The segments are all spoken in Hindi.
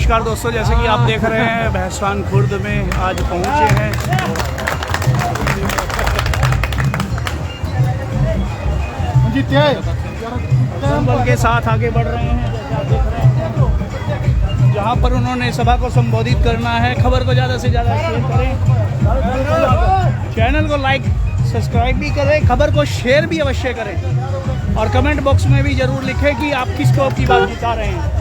नमस्कार दोस्तों, जैसे कि आप देख रहे हैं भैंसवान खुर्द में आज पहुंचे हैं। संबल के साथ आगे बढ़ रहे हैं, जैसे आप देख रहे हैं, जहां पर उन्होंने सभा को संबोधित करना है। खबर को ज़्यादा से ज़्यादा शेयर करें, चैनल को लाइक सब्सक्राइब भी करें, खबर को शेयर भी अवश्य करें और कमेंट बॉक्स में भी ज़रूर लिखें कि आप किसको आपकी बात जिता रहे हैं।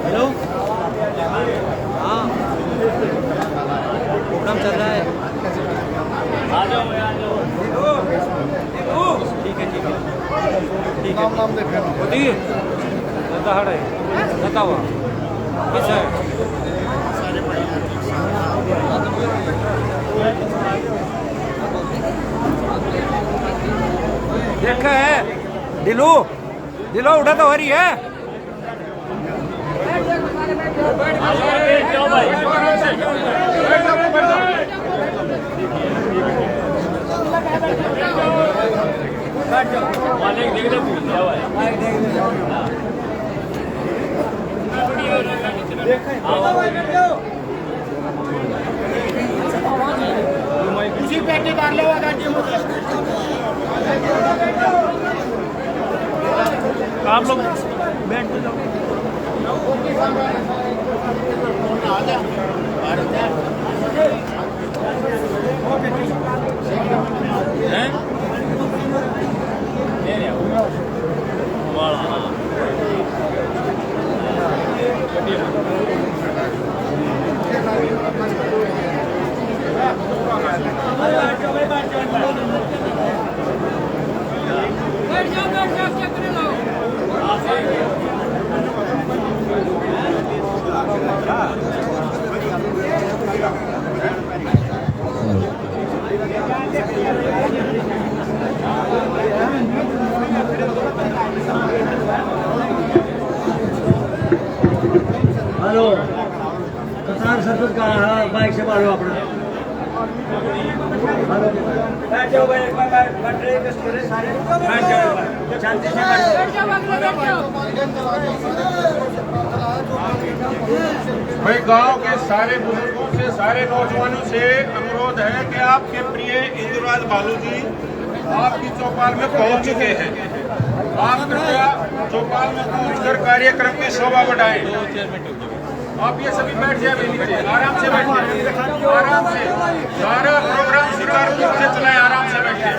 हेलो, हाँ प्रोग्राम चल रहा है। आ जाओ, आ जाओ। ठीक है, ठीक है, ठीक है। नाम देखें होती है दहाड़ है, बताओ अच्छा है। देखा है दिलू, दिलो उठा तो हो रही है। आप लोग बैठ तो जाओ। हेलो कसार सरपंच का बाइक से मारो अपना बैठ जाओ भाई बैठ जाओ शांति से भाई गांव के सारे बुजुर्गों से सारे नौजवानों से अनुरोध है कि आपके प्रिय इंदुराज बालू जी आपकी चौपाल में पहुंच चुके हैं। आप कृपया चौपाल में पहुंचकर कार्यक्रम की शोभा बढ़ाएं। आप ये सभी बैठ जाए नीचे, आराम से बैठिए, आराम से सारा प्रोग्राम सुचारू रूप से चलाएं, आराम से बैठिए।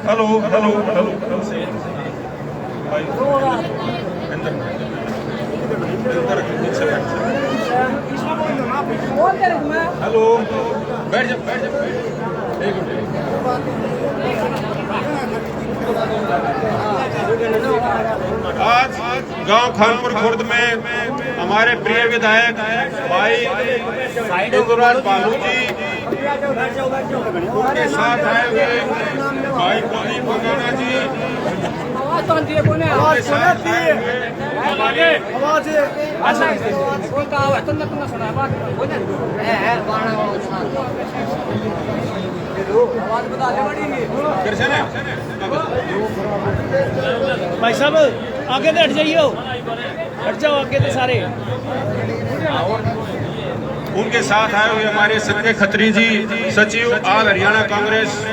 हेलो हेलो हेलो हेलो बैठ जाओ बैठ जाओ एक मिनट। आज गांव खानपुर खुर्द में हमारे प्रिय विधायक भाई इंदुराज बालू जी उनके साथ आए हुए भाई कुलदीप बगाना जी उनके साथ आए हुए हमारे भाई साहब आगे तो हट जाइए, हट जाओ आगे तो सारे। उनके साथ आए हुए हमारे संजय खत्री जी सचिव ऑल हरियाणा कांग्रेस,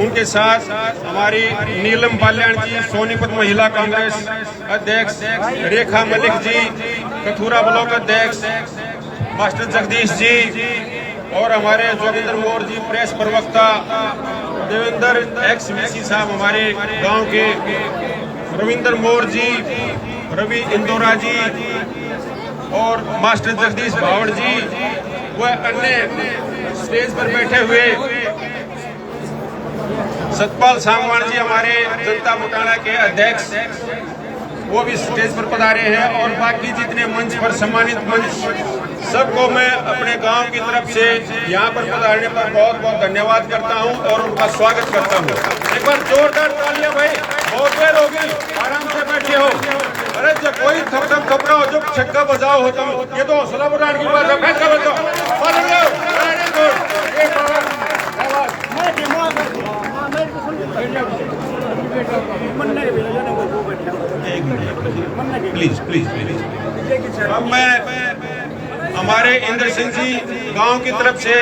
उनके साथ हमारी नीलम बाल्याण जी सोनीपत महिला कांग्रेस अध्यक्ष, रेखा मलिक जी कथुरा ब्लॉक अध्यक्ष, मास्टर जगदीश जी और हमारे जोगिंदर मोर जी प्रेस प्रवक्ता, देवेंद्र एक्स वीसी साहब हमारे गांव के, रविंदर मोर जी, रवि इंदौरा जी और मास्टर जगदीश भावड़ जी व अन्य स्टेज पर बैठे हुए सतपाल सांगवान जी हमारे जनता मुटाना के अध्यक्ष, वो भी स्टेज पर पधारे हैं और बाकी जितने मंच पर सम्मानित मंच सबको मैं अपने गांव की तरफ से यहाँ पर पधारने पर बहुत बहुत धन्यवाद करता हूँ और उनका स्वागत करता हूँ। एक बार जोरदार तालियां भाई, बहुत देर हो गई, आराम से बैठे हो। अरे जब कोई थप कपड़ा हो जो छक्का बजाओ होता हूँ, ये तो हौसला बढ़ाने की बात है। बैठ का बजाओ प्लीज प्लीज प्लीज। अब मैं हमारे इंद्र सिंह जी गांव की तरफ से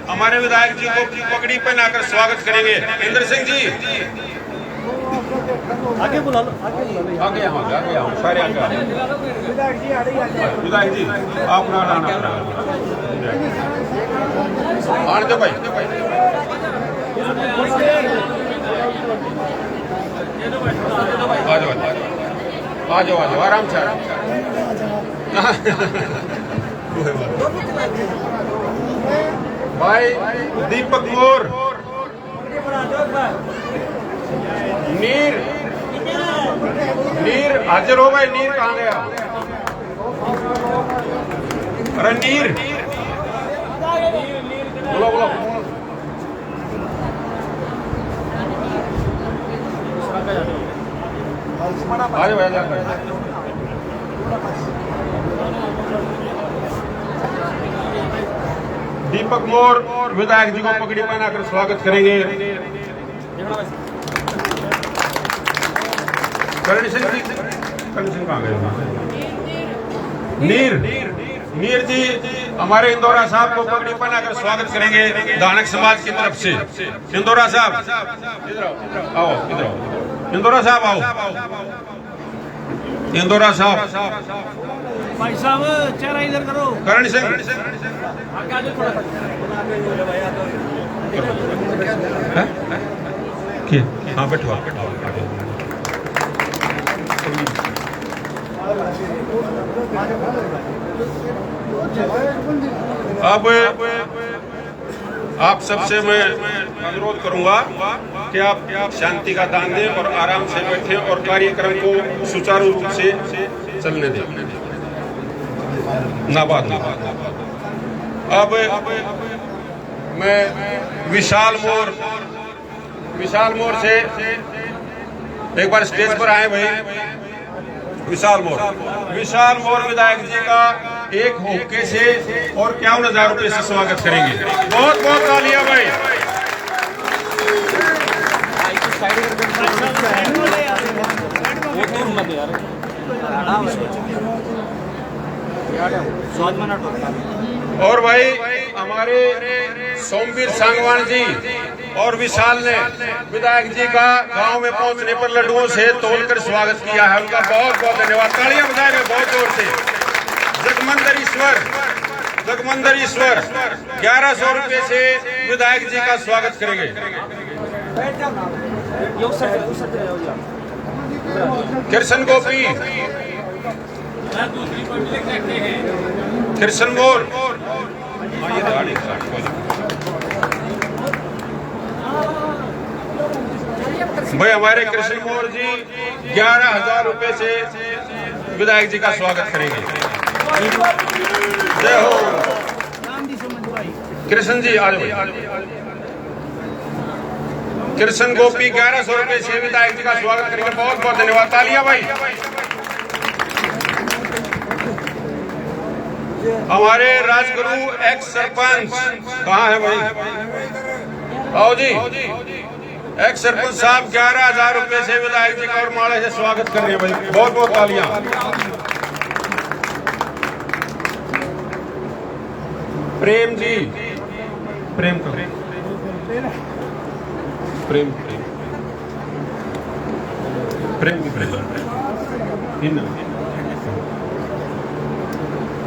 हमारे विधायक जी को पगड़ी पहनाकर स्वागत करेंगे। इंद्र सिंह जी आगे बुला लो, आगे आओ सारे आगे आओ। विधायक जी आप ना आने दो भाई। आ जाओ आराम से भाई दीपक मोर, नीर हाजिर हो भाई। नीर कहाँ गया? अरे नीर बोलो आ जाओ दीपक मोर विधायक जी को पगड़ी पहनाकर स्वागत करेंगे। करण सिंह जी, करण सिंह कहाँ गए? नीर जी हमारे इंदौरा साहब को पगड़ी पहनाकर स्वागत करेंगे दानक समाज की तरफ से। इंदौरा साहब इधर आओ, इधर आओ, इंदौरा साहब आओ, इंदौरा साहब, भाई साहब चेहरा इधर करो। करण सिंह हाँ बैठो। अब आप सबसे मैं अनुरोध करूंगा कि आप शांति का दान दें और आराम से बैठें और कार्यक्रम को सुचारू रूप से चलने दें। नाबाद। अब मैं विशाल मोर से एक बार स्टेज पर आए भाई। विशाल मोर विधायक जी का एक होके से और 51,000 रुपए से स्वागत करेंगे। बहुत बहुत तालियां भाई। और भाई हमारे सोमवीर सांगवान जी और विशाल ने विधायक जी का गांव में पहुंचने पर लड्डुओं से तोलकर स्वागत किया है। उनका बहुत बहुत धन्यवाद। तालियां बजाएंगे बहुत जोर से। जगमंदर ईश्वर 1100 रुपए से विधायक जी का स्वागत करेंगे। कृष्ण गोपी, कृष्ण मोर, भाई हमारे कृष्ण मोर जी 11,000 रुपए से विधायक जी का स्वागत करेंगे। जय हो। कृष्ण जी आज कृष्ण गोपी 1100 रुपए से विधायक जी का स्वागत करेंगे। बहुत बहुत धन्यवाद। तालियां भाई। हमारे राजगुरु एक्स सरपंच कहाँ है भाई? आओ जी। एक्स सरपंच साहब 11,000 रुपए से विधायक जी का और माला से स्वागत कर रहे हैं भाई। बहुत बहुत तालियां। प्रेम जी, प्रेम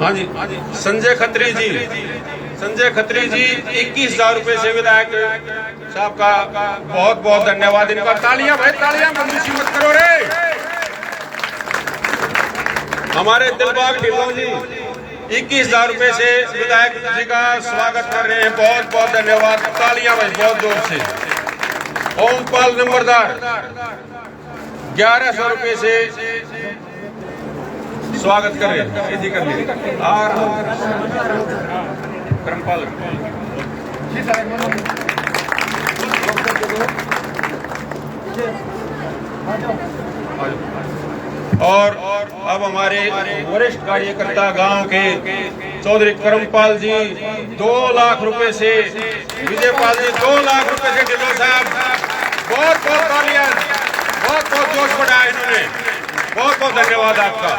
हाँ जी। संजय खत्री जी 21,000 रुपए से विधायक साहब का बहुत बहुत धन्यवाद। इनका तालियां भाई, तालियां बंदिशी मत करो रे। हमारे दिलबाग ढिल्लों जी 21,000 रुपए से विधायक जी का स्वागत कर रहे हैं। बहुत बहुत धन्यवाद। तालियां भाई बहुत जोर से। ओमपाल नंबरदार 1100 रुपए से स्वागत कर रहे हैं। जी कर लीजिए। करमपाल और अब हमारे वरिष्ठ कार्यकर्ता गांव के चौधरी करमपाल जी 2 लाख रुपए से, विजयपाल जी 2 लाख रुपए से ढिल्लों साहब बहुत बहुत तालियां, बहुत बहुत जोश बढ़ाया इन्होंने। बहुत बहुत धन्यवाद आपका,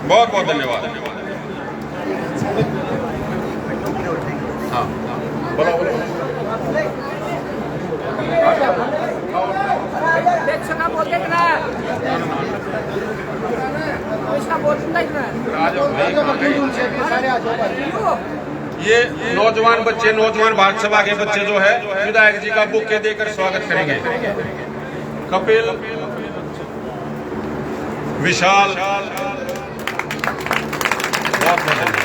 बहुत बहुत धन्यवाद। हाँ बोलो बोलो। ये नौजवान बच्चे, नौजवान भारत सभा के बच्चे जो है विधायक जी का बुके देकर स्वागत करेंगे। कपिल, विशाल, बहुत धन्यवाद।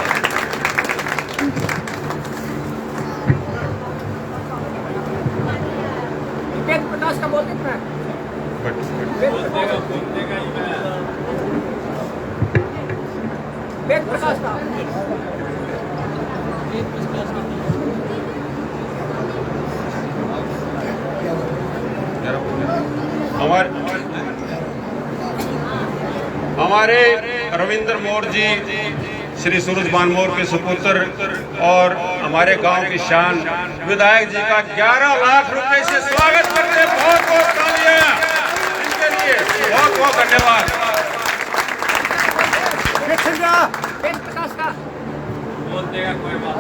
प्रकाश का बोल कितना है? वेद प्रकाश का हमारे रविंद्र मोर जी श्री सूरजबान मोर के सुपुत्र और हमारे गांव की शान विधायक जी का 11 लाख रुपए से स्वागत करते हैं। बहुत बहुत तालियां इनके लिए, बहुत बहुत धन्यवाद। वेद प्रकाश का बोल देगा कोई बात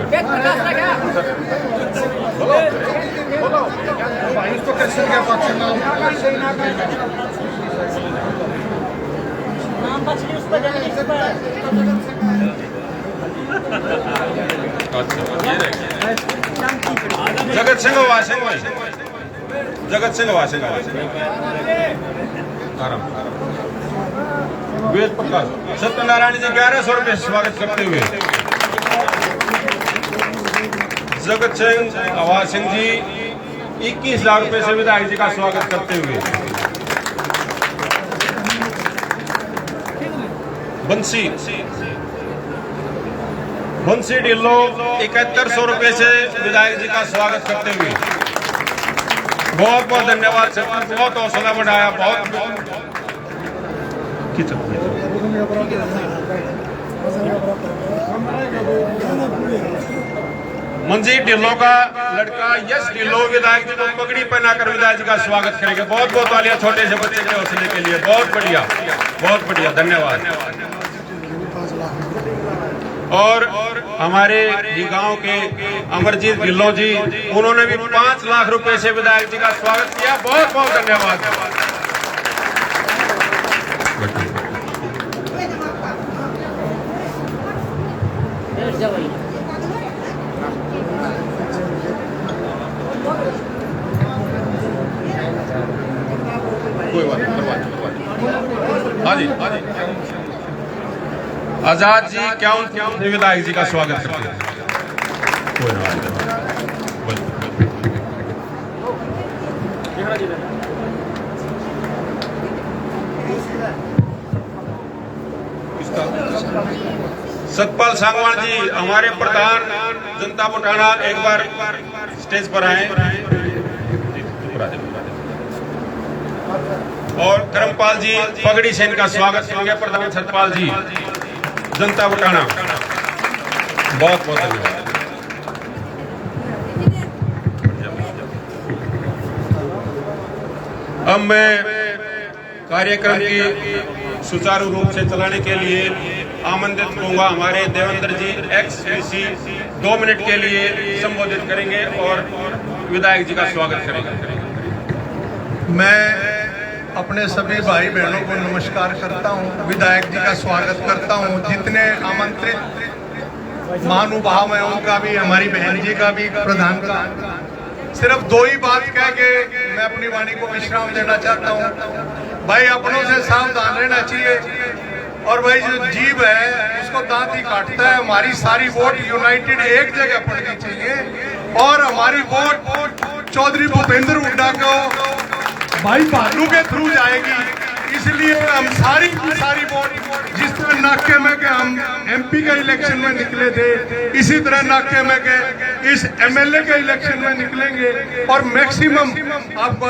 वेद प्रकाश का क्या जगत सिंह वासिंग भाई, जगत सिंह वासिंग वेद प्रकाश सत्यनारायण जी 1100 रुपये स्वागत करते हुए, जगत सिंह आवाज सिंह जी 21 लाख रुपए से विधायक जी का स्वागत करते हुए, बंसी ढिल्लो 7100 रुपए से विधायक जी का स्वागत करते हुए, बहुत बहुत धन्यवाद सर, बहुत हौसला बढ़ाया। बहुत मंजीत ढिल्लो का लड़का यश ढिल्लो विधायक जी को पगड़ी पहनाकर विधायक जी का स्वागत करेंगे। बहुत बहुत तालियां छोटे से बच्चे के हौसले के लिए। बहुत बढ़िया, धन्यवाद। और हमारे ही गांव के अमरजीत ढिल्लो जी, उन्होंने भी 5 लाख रुपए से विधायक जी का स्वागत किया। बहुत बहुत धन्यवाद। कोई बात नहीं, हाँ जी। आजाद जी क्या विधायक जी का स्वागत करते हैं। सतपाल सांगवान जी हमारे प्रधान जनता बुटाना, एक बार स्टेज पर आए। और करमपाल जी पगड़ी से इनका स्वागत करेंगे। प्रधान सतपाल जी जनता बुटाना, बहुत बहुत धन्यवाद। अब मैं कार्यक्रम की सुचारू रूप से चलाने के लिए आमंत्रित करूंगा हमारे देवेंद्र जी एक्स-वीसी 2 मिनट के लिए संबोधित करेंगे और विधायक जी का स्वागत करेंगे। मैं अपने सभी भाई बहनों को नमस्कार करता हूं, विधायक जी का स्वागत करता हूं। जितने आमंत्रित महानुभाव हैं उनका भी, हमारी बहन जी का भी, प्रधान का। सिर्फ 2 ही बात कह के मैं अपनी वाणी को विश्राम देना चाहता हूं। भाई अपनों से सावधान रहना चाहिए, और भाई जो जीव है उसको दांत ही काटता है। हमारी सारी वोट यूनाइटेड एक जगह पड़नी चाहिए, और हमारी वोट चौधरी भूपेंद्र हुड्डा को भाई भालू के थ्रू जाएगी। इसलिए हम सारी वोट, जिस तरह नाके में के हम एमपी के इलेक्शन में निकले थे, इसी तरह नाके में के इस एमएलए के इलेक्शन में निकलेंगे, और मैक्सिमम आपको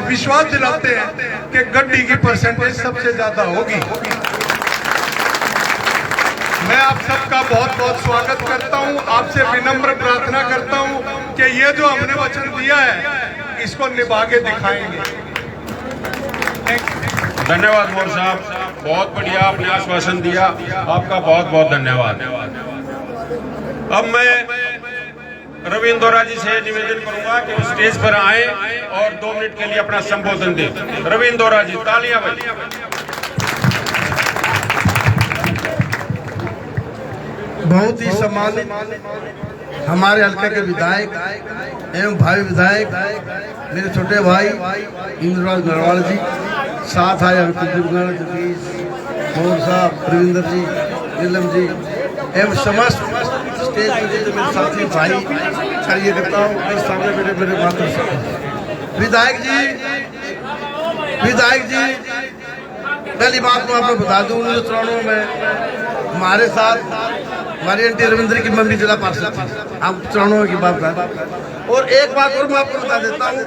विश्वास दिलाते हैं कि गड्डी की परसेंटेज सबसे ज्यादा होगी। मैं आप सबका बहुत बहुत स्वागत करता हूं। आपसे विनम्र प्रार्थना करता हूं कि ये जो हमने वचन दिया है इसको निभा के दिखाएंगे। धन्यवाद मोर साहब, बहुत बढ़िया आपने आश्वासन दिया, आपका बहुत बहुत धन्यवाद। अब मैं रविंद्र दोरा जी से निवेदन करूंगा कि वो स्टेज पर आए और 2 मिनट के लिए अपना संबोधन दें। रविंद्र दोरा जी, तालियां बजाइए। बहुत ही सम्मानित हमारे हल्के के विधायक एवं भावी विधायक मेरे छोटे भाई इंद्रराज नरवाल जी, साथ आए कुलदीप गण, जगदीश मोहन साहब, रविंद्र जी, नीलम जी एवं समस्त स्टेज पर जो मेरे साथी भाई कार्य करता हूँ, और सामने मेरे माता विधायक जी, पहली बात मैं आपको बता दूं, 1994 में हमारे साथ हमारी एंटी रविंद्र की मम्मी जिला पार्षद थी। आप 94 की बात है। और एक बात और मैं आपको बता देता हूँ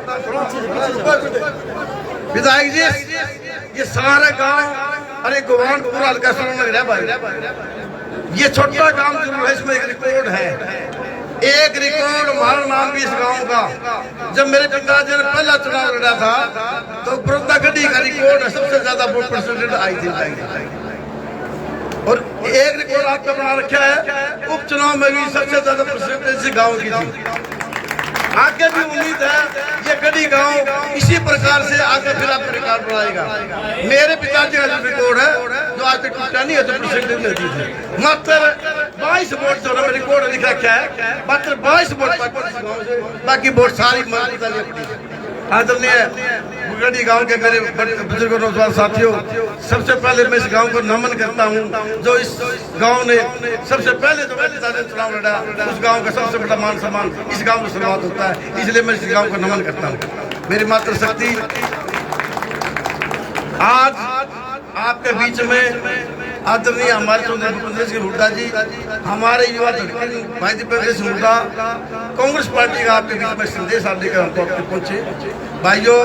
विधायक जी, ये सारा गांव, अरे गोवान पूरा हल्का सुन लग रहा है भाई, ये छोटा काम जरूर है, इसमें एक रिकॉर्ड है, एक रिकॉर्ड हमारा नाम भी इस गांव का। जब मेरे पिताजी ने पहला चुनाव लड़ा था तो प्रोत्तागढ़ी का रिकॉर्ड है, सबसे ज्यादा वोट परसेंटेज आई थी। और एक रिकॉर्ड आपका बना रखा है, उपचुनाव में भी सबसे ज्यादा परसेंटेज गांव की थी। आगे भी उम्मीद है ये गढ़ी गांव इसी प्रकार से आगे फिर आपका रिकॉर्ड बनाएगा। मेरे पिताजी का जो रिकॉर्ड है, जो आज तक टूटा नहीं है, तो परसेंटेज में दी थी मात्र 22 वोट, जो हमें रिकॉर्ड लिख रखा है, मात्र 22 वोट, बाकी वोट सारी आदरणीय गढ़ी गांव के मेरे बुजुर्ग नौजवान साथियों, सबसे पहले मैं इस गांव को नमन करता हूं, जो इस गांव ने सबसे पहले जो मेरे पिताजी ने चुनाव लड़ा, उस गांव का सबसे बड़ा मान सम्मान इस गांव में शुरुआत होता है, इसलिए मैं इस गांव को नमन करता हूं। मेरी मातृशक्ति आज आपके बीच में आदरणीय हमारे चौधरी भूपेंद्र सिंह हुड्डा जी, हमारे युवा धड़कन भाई दीपेंद्र सिंह हुड्डा, कांग्रेस पार्टी का आपके बीच में संदेश आप लेकर हमको आपके पहुंचे। भाइयों,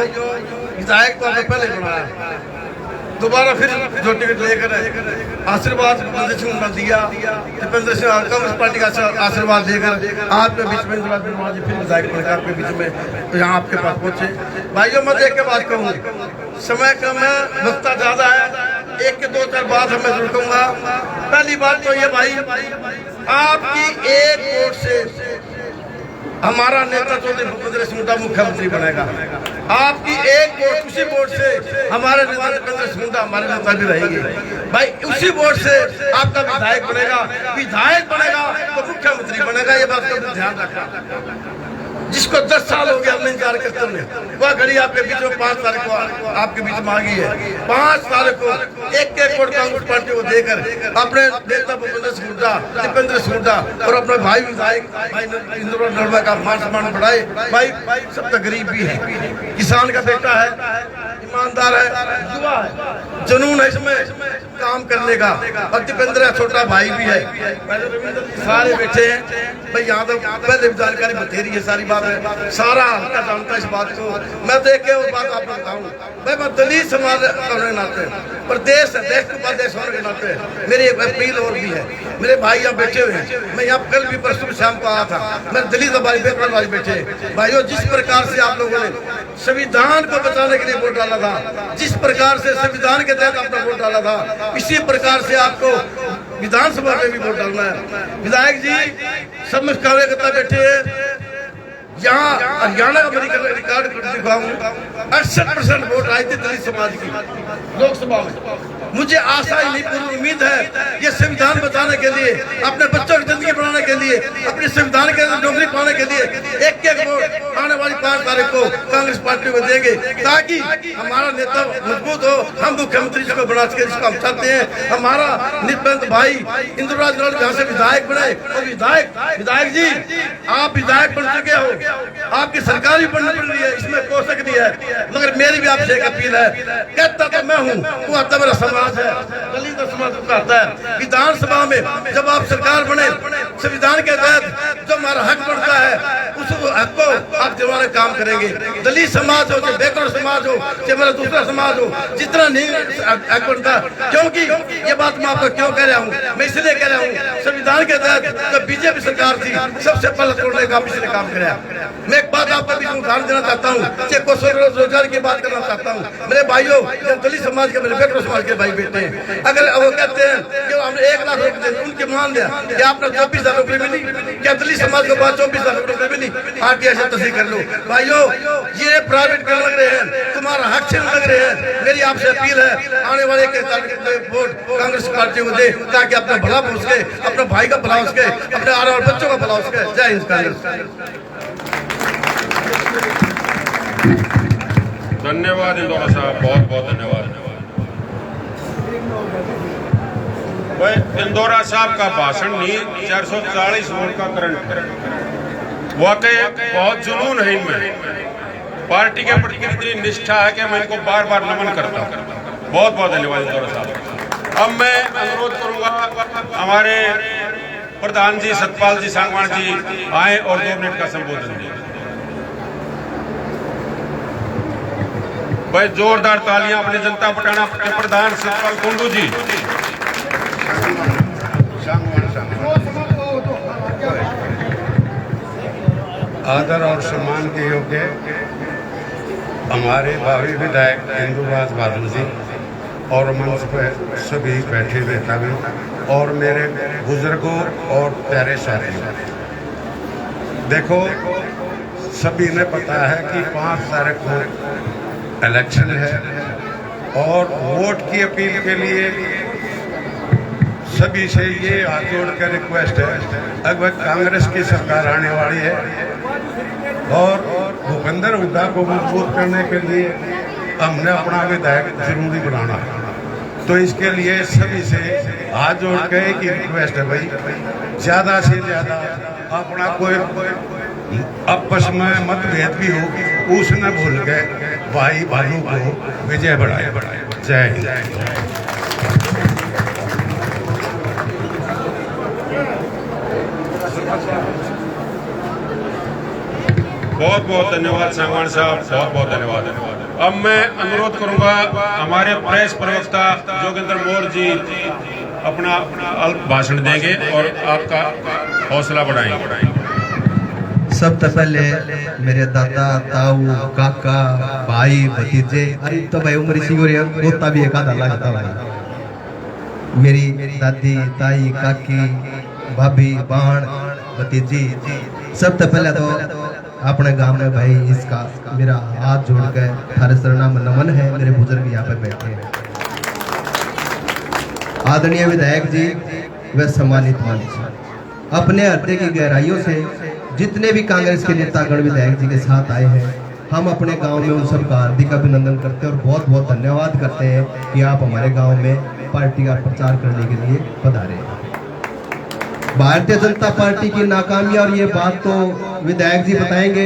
विधायक तो आपने पहले बनाया, दोबारा फिर जो टिकट लेकर आशीर्वाद भूपेंद्र सिंह हुड्डा दिया, दीपेंद्र सिंह कांग्रेस पार्टी का आशीर्वाद देकर आपके बीच में फिर विधायक बनकर आपके बीच में यहाँ आपके पास पहुंचे। भाइयों, मैं देख के बात कहूँ, समय कम है, वक्ता ज्यादा है, एक के 2-4 बात मैं जरूर कहूंगा। पहली बात तो ये भाई, आपकी एक वोट से हमारा नेता चौधरी भूपेंद्र सिंह हुड्डा मुख्यमंत्री बनेगा। आपकी एक वोट, उसी वोट से हमारे नेता भूपेंद्र सिंह हुड्डा हमारे नेता भी रहेंगे। भाई उसी वोट से आपका विधायक बनेगा, विधायक बनेगा तो मुख्यमंत्री बनेगा, ये बात का ध्यान रखना। जिसको 10 साल हो गया हमने इंतजार करते हुए, वह घड़ी आपके बीच में 5 तारीख को आपके बीच में आ गई है। 5 तारीख को एक वोट कांग्रेस पार्टी को देकर अपने नेता भूपेंद्र सिंह हुड्डा, दीपेंद्र सिंह हुड्डा और अपने भाई विधायक भाई इंद्र नड़वा का मान सम्मान बढ़ाए। भाई सब तो गरीब भी है, किसान का बेटा है, ईमानदार है, युवा है, जुनून है इसमें काम करने का, और दीपेंद्र छोटा भाई भी है। सारे बैठे हैं भाई, यहाँ तो पहले भी जानकारी बतेरी है, सारी बात है, सारा हल्का जानता है इस बात को। मैं देख के वो बात आपको बताऊँ भाई, मैं दलित समाज होने के नाते, प्रदेश देश के प्रदेश होने के नाते मेरी एक अपील और भी है। मेरे भाई यहाँ बैठे हुए हैं, मैं यहाँ कल भी परसों शाम को आया था, मेरे दलित भाई बेकार भाई बैठे। भाइयों, जिस प्रकार से आप लोगों ने संविधान को बचाने के लिए वोट डाला था, जिस प्रकार से संविधान के तहत आपने वोट डाला था, इसी प्रकार से आपको विधानसभा में भी वोट डालना है। विधायक जी सब में कार्यकर्ता बैठे हैं, यहाँ हरियाणा का रिकॉर्ड दिखाऊं, 68% वोट आई थी दलित समाज की लोकसभा में। मुझे आशा ही नहीं, पूरी उम्मीद है ये संविधान बचाने के लिए, अपने बच्चों की जिंदगी बनाने के लिए, अपने संविधान के नौकरी पाने के लिए एक वोट आने वाली 5 तारीख को कांग्रेस पार्टी को देंगे, ताकि हमारा नेता मजबूत हो, हम मुख्यमंत्री जी को बना सके जिसको हम चाहते हैं। हमारा नित्यानंद भाई इंद्रराज यहाँ से विधायक बने, और विधायक जी आप विधायक बन चुके हो, आपकी सरकार भी बनने पड़ रही है, इसमें कोई शक नहीं है, मगर मेरी भी आपसे एक अपील है। कहता तो मैं हूँ, वो आता मेरा समाज है, दलित समाज को कहता है। विधानसभा में जब आप सरकार बने, संविधान के तहत जो हमारा हक बनता है, उस हक को आप दिलवाने काम करेंगे। दलित समाज हो, चाहे बेकार समाज हो, चाहे मेरा दूसरा समाज हो, जितना नहीं हक बनता, क्योंकि ये बात मैं आपको क्यों कह रहा हूँ, मैं इसलिए कह रहा हूँ, संविधान के तहत जब बीजेपी सरकार थी, सबसे पहले तोड़ने का पिछले काम कराया। मैं एक बात आपको भी उदाहरण देना चाहता हूँ, रोजगार की बात करना चाहता हूँ। मेरे भाइयों, दलित समाज के, मेरे बेकार समाज के भाई बेटे हैं, अगर वो कहते हैं कि हमने 1 लाख रुपए उनके मान दिया, क्या आपने 24,000 रुपए मिली, क्या दलित समाज को 24,000 रुपए मिली, आरटीआई से तस्दीक कर लो। भाइयों, ये प्राइवेट करने लग रहे हैं, तुम्हारा हक छीनने लग रहे हैं। मेरी आपसे अपील है, आने वाले वोट कांग्रेस पार्टी को दे, ताकि अपना भला हो सके, अपने भाई का भला हो सके, अपने आने वाले बच्चों का भला हो सके। जय हिंद कांग्रेस। धन्यवाद इंदौरा साहब, बहुत बहुत धन्यवाद। भाई इंदौरा साहब का भाषण नहीं, 440 वोट का करंट है, वाकई बहुत जुनून है इनमें, पार्टी के प्रति इतनी निष्ठा है कि मैं इनको बार बार नमन करता हूँ। बहुत बहुत धन्यवाद इंदौरा साहब। अब मैं अनुरोध करूंगा हमारे प्रधान जी सतपाल जी सांगवान जी आए और 2 मिनट का संबोधन दें। भाई जोरदार तालियां अपने जनता पटाना के प्रधान सतपाल कुंडू जी। आदर और सम्मान के योग्य हमारे भावी विधायक इंदुराज बहादुर जी और मंच पर सभी बैठे नेता भी और मेरे बुजुर्गों और प्यारे साथियों, देखो सभी ने पता है कि 5 तारीख को इलेक्शन है और वोट की अपील के लिए सभी से ये हाथ जोड़ कर रिक्वेस्ट है। अगर कांग्रेस की सरकार आने वाली है और भूपेंद्र हुड्डा को मजबूत करने के लिए हमने अपना विधायक जरूरी बनाना है, तो इसके लिए सभी से हाथ जोड़ के एक रिक्वेस्ट है भाई, ज़्यादा से ज़्यादा अपना कोई आपस में मतभेद भी हो उसने भूल के भाई भाइयों को विजय बढ़ाए। जय हिंद। बहुत बहुत धन्यवाद सांगवान साहब, बहुत बहुत धन्यवाद। अब मैं अनुरोध करूंगा हमारे प्रेस प्रवक्ता जोगिंदर मोर जी अपना अल्प भाषण देंगे और आपका हौसला बढ़ाएंगे। सबसे पहले मेरे दादा ताऊ काका भाई भतीजे, अरे तो भाई उम्र सी हो रही है, पोता भी एक आधा लगता भाई, मेरी दादी ताई काकी भाभी बहन भतीजी, सबसे पहले तो अपने गांव में भाई इसका मेरा हाथ जोड़कर थारे सरनाम नमन है। मेरे बुजुर्ग यहाँ पे बैठे हैं, आदरणीय विधायक जी व सम्मानित मंच, अपने हृदय की गहराइयों से जितने भी कांग्रेस के नेतागण विधायक जी के साथ आए हैं, हम अपने गांव में उन सबका हार्दिक अभिनंदन करते हैं और बहुत बहुत धन्यवाद करते हैं कि आप हमारे गांव में पार्टी का प्रचार करने के लिए पधारे। भारतीय जनता पार्टी की नाकामी और ये बात तो विधायक जी बताएंगे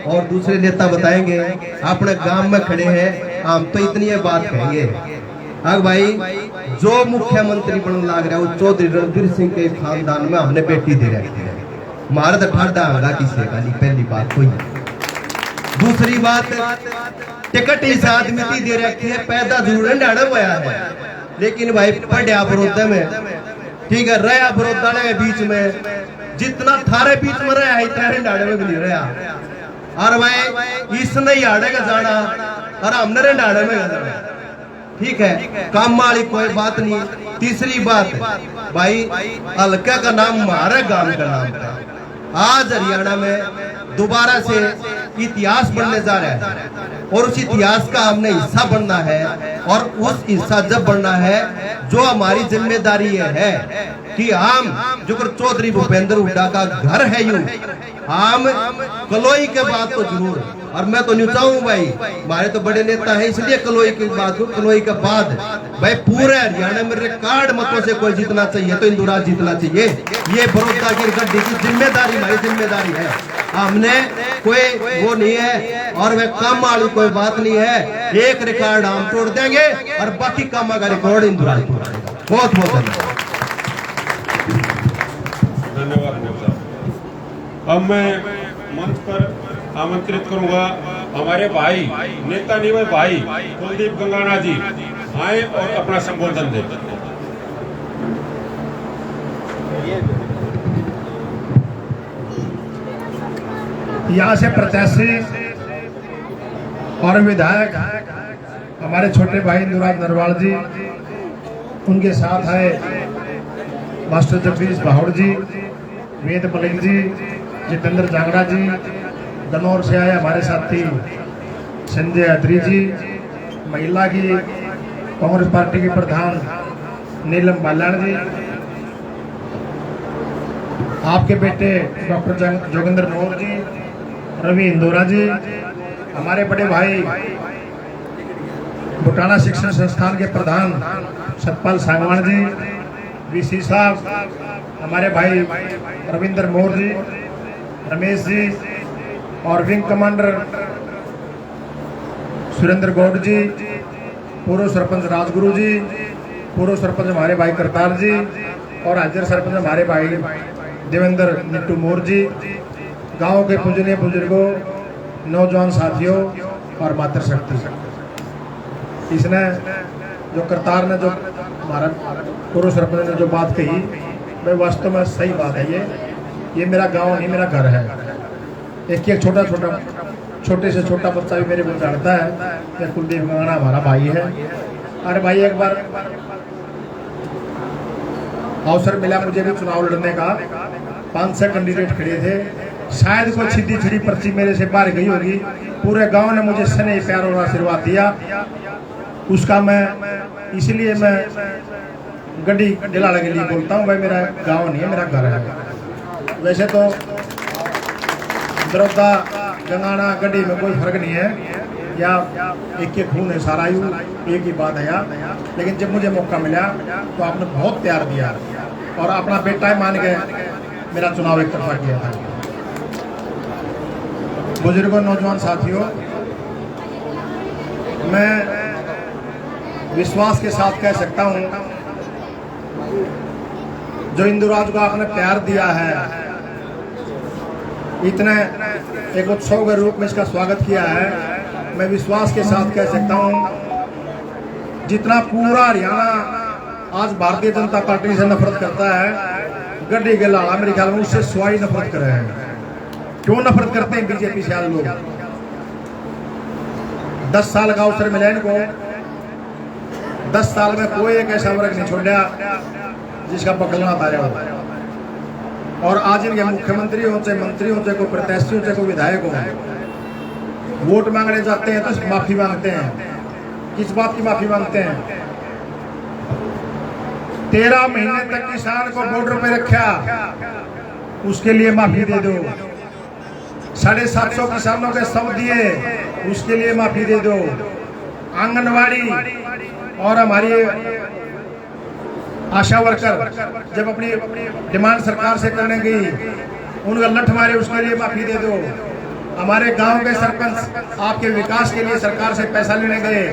और दूसरे नेता बताएंगे, अपने गांव में खड़े हैं, हम तो इतनी ये बात कहेंगे। अब भाई जो मुख्यमंत्री बनने लग रहा है वो चौधरी रणधीर सिंह के खानदान में हमने बेटी दे रखी है, मारा तो ठाडा होगा किसी का नहीं, पहली बात कोई। दूसरी बात, टिकट इस आदमी की दे रखी है, पैदा जरूर डाड़ा हुआ है, लेकिन भाई पढ़िया बड़ौदा में, ठीक है, रहा बड़ौदा के बीच में, जितना थारे बीच में रहा है इतना डाड़े में भी नहीं रहा। और भाई इसने ही हाड़े का जाना और हमने रेंडाड़े में जाना, ठीक है, काम वाली कोई बात नहीं। तीसरी बात भाई, हल्का का नाम हमारे गांव का नाम था, आज हरियाणा में दोबारा से इतिहास बनने जा रहा है और उस इतिहास का हमने हिस्सा बनना है। और उस हिस्सा जब बनना है, जो हमारी जिम्मेदारी है कि हम जो चौधरी भूपेंद्र हुड्डा का घर है, यूं हम कलोई के बाद तो जरूर, और मैं तो नहीं चाहूँ भाई, हमारे तो बड़े नेता है इसलिए कलोई की बात को, कलोई के बाद भाई पूरे हरियाणा में रिकॉर्ड मतों से कोई जीतना चाहिए तो इंदुराज जीतना चाहिए। ये बड़ौदा की गड्डी की जिम्मेदारी हमारी जिम्मेदारी है, हमने कोई वो नहीं है और वह काम वाली कोई बात नहीं है। एक रिकॉर्ड हम तोड़ देंगे और बाकी काम का रिकॉर्ड इंदुराज तोड़ देगा। बहुत बहुत धन्यवाद। अब मैं मंच पर आमंत्रित करूंगा हमारे भाई नेता निवय भाई कुलदीप गंगाना जी आए और अपना संबोधन दें। यहाँ से प्रत्याशी और विधायक हमारे छोटे भाई इंदुराज नरवाल जी, उनके साथ है मास्टर जगदीश भावड़ जी, वेद मलिक जी, जितेंद्र जांगड़ा जी, दनौर से आए हमारे साथी संजय अत्री जी, महिला की कांग्रेस पार्टी की प्रधान नीलम बाल्याण जी, आपके बेटे डॉक्टर जोगिंदर मोर जी, रवि इंदौरा जी, हमारे बड़े भाई बुटाना शिक्षण संस्थान के प्रधान सतपाल सांगवान जी, वीसी साहब, हमारे भाई रविंदर मोर जी, रमेश जी और विंग कमांडर सुरेंद्र गौड़ जी, पूर्व सरपंच राजगुरु जी, पूर्व सरपंच हमारे भाई करतार जी और हाजिर सरपंच हमारे भाई देवेंद्र निट्टू मोर जी, गांव के पूजनीय बुजुर्गों, नौजवान साथियों और मातृशक्ति। इसने जो करतार ने जो हमारा पूर्व सरपंच ने जो बात कही, वह वास्तव में सही बात है। ये मेरा गांव नहीं, मेरा घर है। एक छोटे से छोटा बच्चा भी मेरे को जानता है कि कुलदीप गंगाना हमारा भाई है। अरे भाई, एक बार अवसर मिला मुझे भी चुनाव लड़ने का। 5-6 कैंडिडेट खड़े थे, शायद कोई छिदी छिड़ी पर्ची मेरे से बाहर गई होगी। पूरे गांव ने मुझे स्नेह प्यार और आशीर्वाद दिया, उसका मैं इसलिए मैं गड्डी दिलाने के लिए बोलता हूँ। भाई मेरा गांव नहीं है, मेरा घर है। वैसे तो बड़ौदा गंगाना गड्डी में कोई फर्क नहीं है, या एक ही खून है सारा, यूँ एक ही बात है यार। लेकिन जब मुझे मौका मिला तो आपने बहुत प्यार दिया और अपना बेटा मान के मेरा चुनाव एक तरफा किया था। बुजुर्गों, नौजवान साथियों, मैं विश्वास के साथ कह सकता हूँ, जो इंदुराज को आपने प्यार दिया है, इतने एक उत्सव के रूप में इसका स्वागत किया है, मैं विश्वास के साथ कह सकता हूँ, जितना पूरा हरियाणा आज भारतीय जनता पार्टी से नफरत करता है, गड्डी के लाला मेरे ख्याल में उससे स्वाई नफरत कर रहे हैं। क्यों नफरत करते हैं बीजेपी से आज लोग? 10 साल का अवसर मिला इनको, 10 साल में कोई एक ऐसा वर्ग नहीं छोड़ा जिसका पकड़ना पाया हो। और आज इनके मुख्यमंत्री हो, चाहे मंत्री हो, चाहे कोई प्रत्याशी हो, चाहे कोई विधायक हो, वोट मांगने जाते हैं तो माफी मांगते हैं। किस बात की माफी मांगते हैं? 13 महीने तक किसान को बॉर्डर पे रखा, उसके लिए माफी दे दो। 750 किसानों के शव दिए, उसके लिए माफी दे दो। आंगनवाड़ी और हमारी आशा वर्कर जब अपनी डिमांड सरकार से करने गई, उनका लठ मारे, उसके लिए माफी दे दो। हमारे गांव के सरपंच आपके विकास के लिए सरकार से पैसा लेने गए,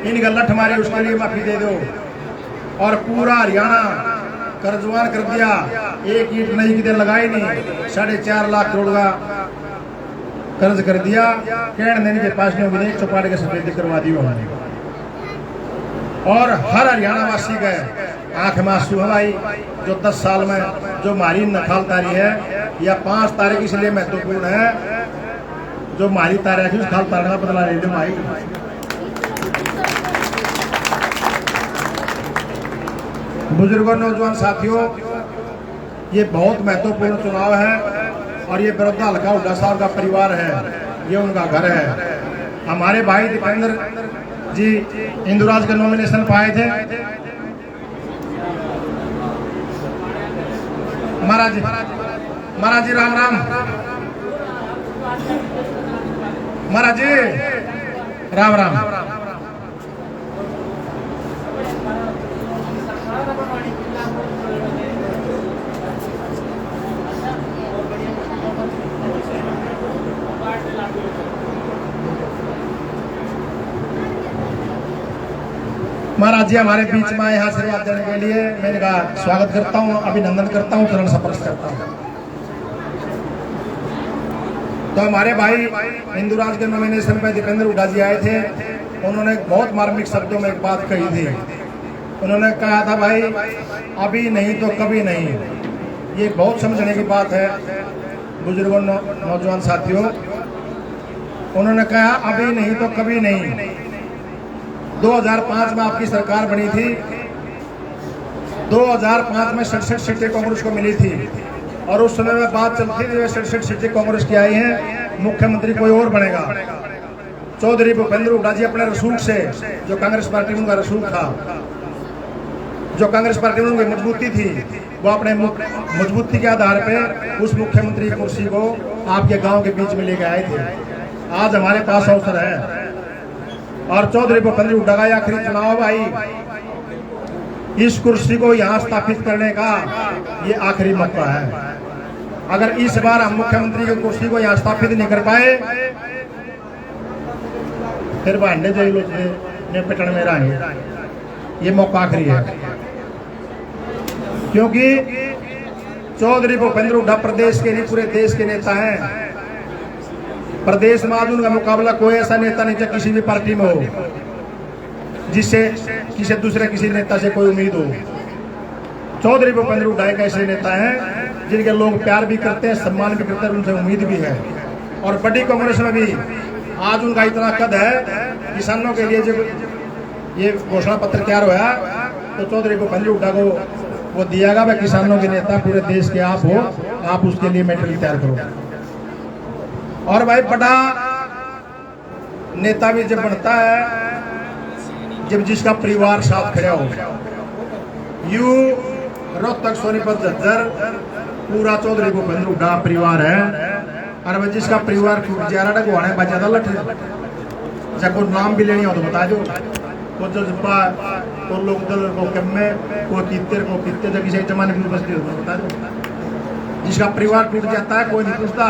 इनका लठ मारे, उसके लिए माफी दे दो। और पूरा हरियाणा कर्जवान कर दिया, एक ईंट नहीं किधर लगाई नहीं, 4.5 लाख करोड़ का कर्ज कर दिया। कहने देने के पास में विधेयक चौपाटी के सफेदी करवा दी उन्होंने। और हर हरियाणा वासी का आंख में आंसू है भाई, जो 10 साल में जो मारी नखाल तारी है, या 5 तारीख इसलिए महत्वपूर्ण है, जो मारी तारीख उस खाल तारने का बदला ले लो भाई। बुजुर्गों, नौजवान साथियों, ये बहुत महत्वपूर्ण चुनाव है और ये बड़ौदा हल्का हुड्डा साहब का परिवार है, ये उनका घर है। हमारे भाई दीपेंद्र जी इंदुराज के नॉमिनेशन पाए थे। महाराज जी राम राम। महाराज जी राम राम। महाराज जी हमारे बीच में यहाँ आशीर्वाद देने के लिए मैंने कहा स्वागत करता हूँ, अभिनंदन करता हूँ, चरण स्पर्श करता हूँ। तो हमारे भाई इंदुराज के नॉमिनेशन पे दीपेंद्र हुड्डा जी आए थे, उन्होंने बहुत मार्मिक शब्दों में एक बात कही थी। उन्होंने कहा था, भाई अभी नहीं तो कभी नहीं। ये बहुत समझने की बात है बुजुर्गों, नौजवान साथियों। उन्होंने कहा अभी नहीं तो कभी नहीं। 2005 में आपकी सरकार बनी थी, 2005 में 67 सीटें कांग्रेस को मिली थी और उस समय में बात चलती थी 67 सीटें कांग्रेस की आई हैं, मुख्यमंत्री कोई और बनेगा। चौधरी भूपेंद्र हुड्डा जी अपने रसूख से, जो कांग्रेस पार्टी में उनका रसूख था, जो कांग्रेस पार्टी में उनकी मजबूती थी, वो अपने मजबूती के आधार पे उस मुख्यमंत्री की कुर्सी को आपके गांव के बीच में लेके आए थे। आज हमारे पास अवसर है और चौधरी भूपेंद्र हुड्डा का आखिरी चुनाव भाई, इस कुर्सी को यहाँ स्थापित करने का ये आखिरी मौका है। अगर इस बार हम मुख्यमंत्री की कुर्सी को यहाँ स्थापित नहीं कर पाए, फिर भांडे जो लोग निपटन में रहेंगे। ये मौका आखिरी है, क्योंकि चौधरी भूपेंद्र हुड्डा प्रदेश के नहीं पूरे देश के नेता हैं। प्रदेश में आज उनका मुकाबला कोई ऐसा नेता नहीं चाहे किसी भी पार्टी में हो जिससे किसी नेता से कोई उम्मीद हो। चौधरी भूपेंद्र हुड्डा एक ऐसे नेता हैं जिनके लोग प्यार भी करते हैं, सम्मान भी करते हैं, उनसे उम्मीद भी है। और बड़ी कांग्रेस में भी आज उनका इतना कद है, किसानों के लिए जब ये घोषणा पत्र तैयार हुआ तो चौधरी भूपेंद्र हुड्डा को वो दियागा भाई किसानों के नेता पूरे देश के आप हो, आप उसके लिए मेटेरियल तैयार करो। और भाई बड़ा नेता भी जब बनता है जब जिसका परिवार साथ खड़ा हो। यू रोहतक सोनीपत झज्जर पूरा चौधरी भूपेंद्र हुड्डा परिवार है। और भाई जिसका परिवार ज्यादा गुआने बचा था लठ को नाम भी लेनी हो तो बता दो। को जज्बा को लोग दल को कम्मे को कितने जब किसी जमाने की बस्ती बता दो। जिसका परिवार टूट जाता है कोई नहीं पूछता।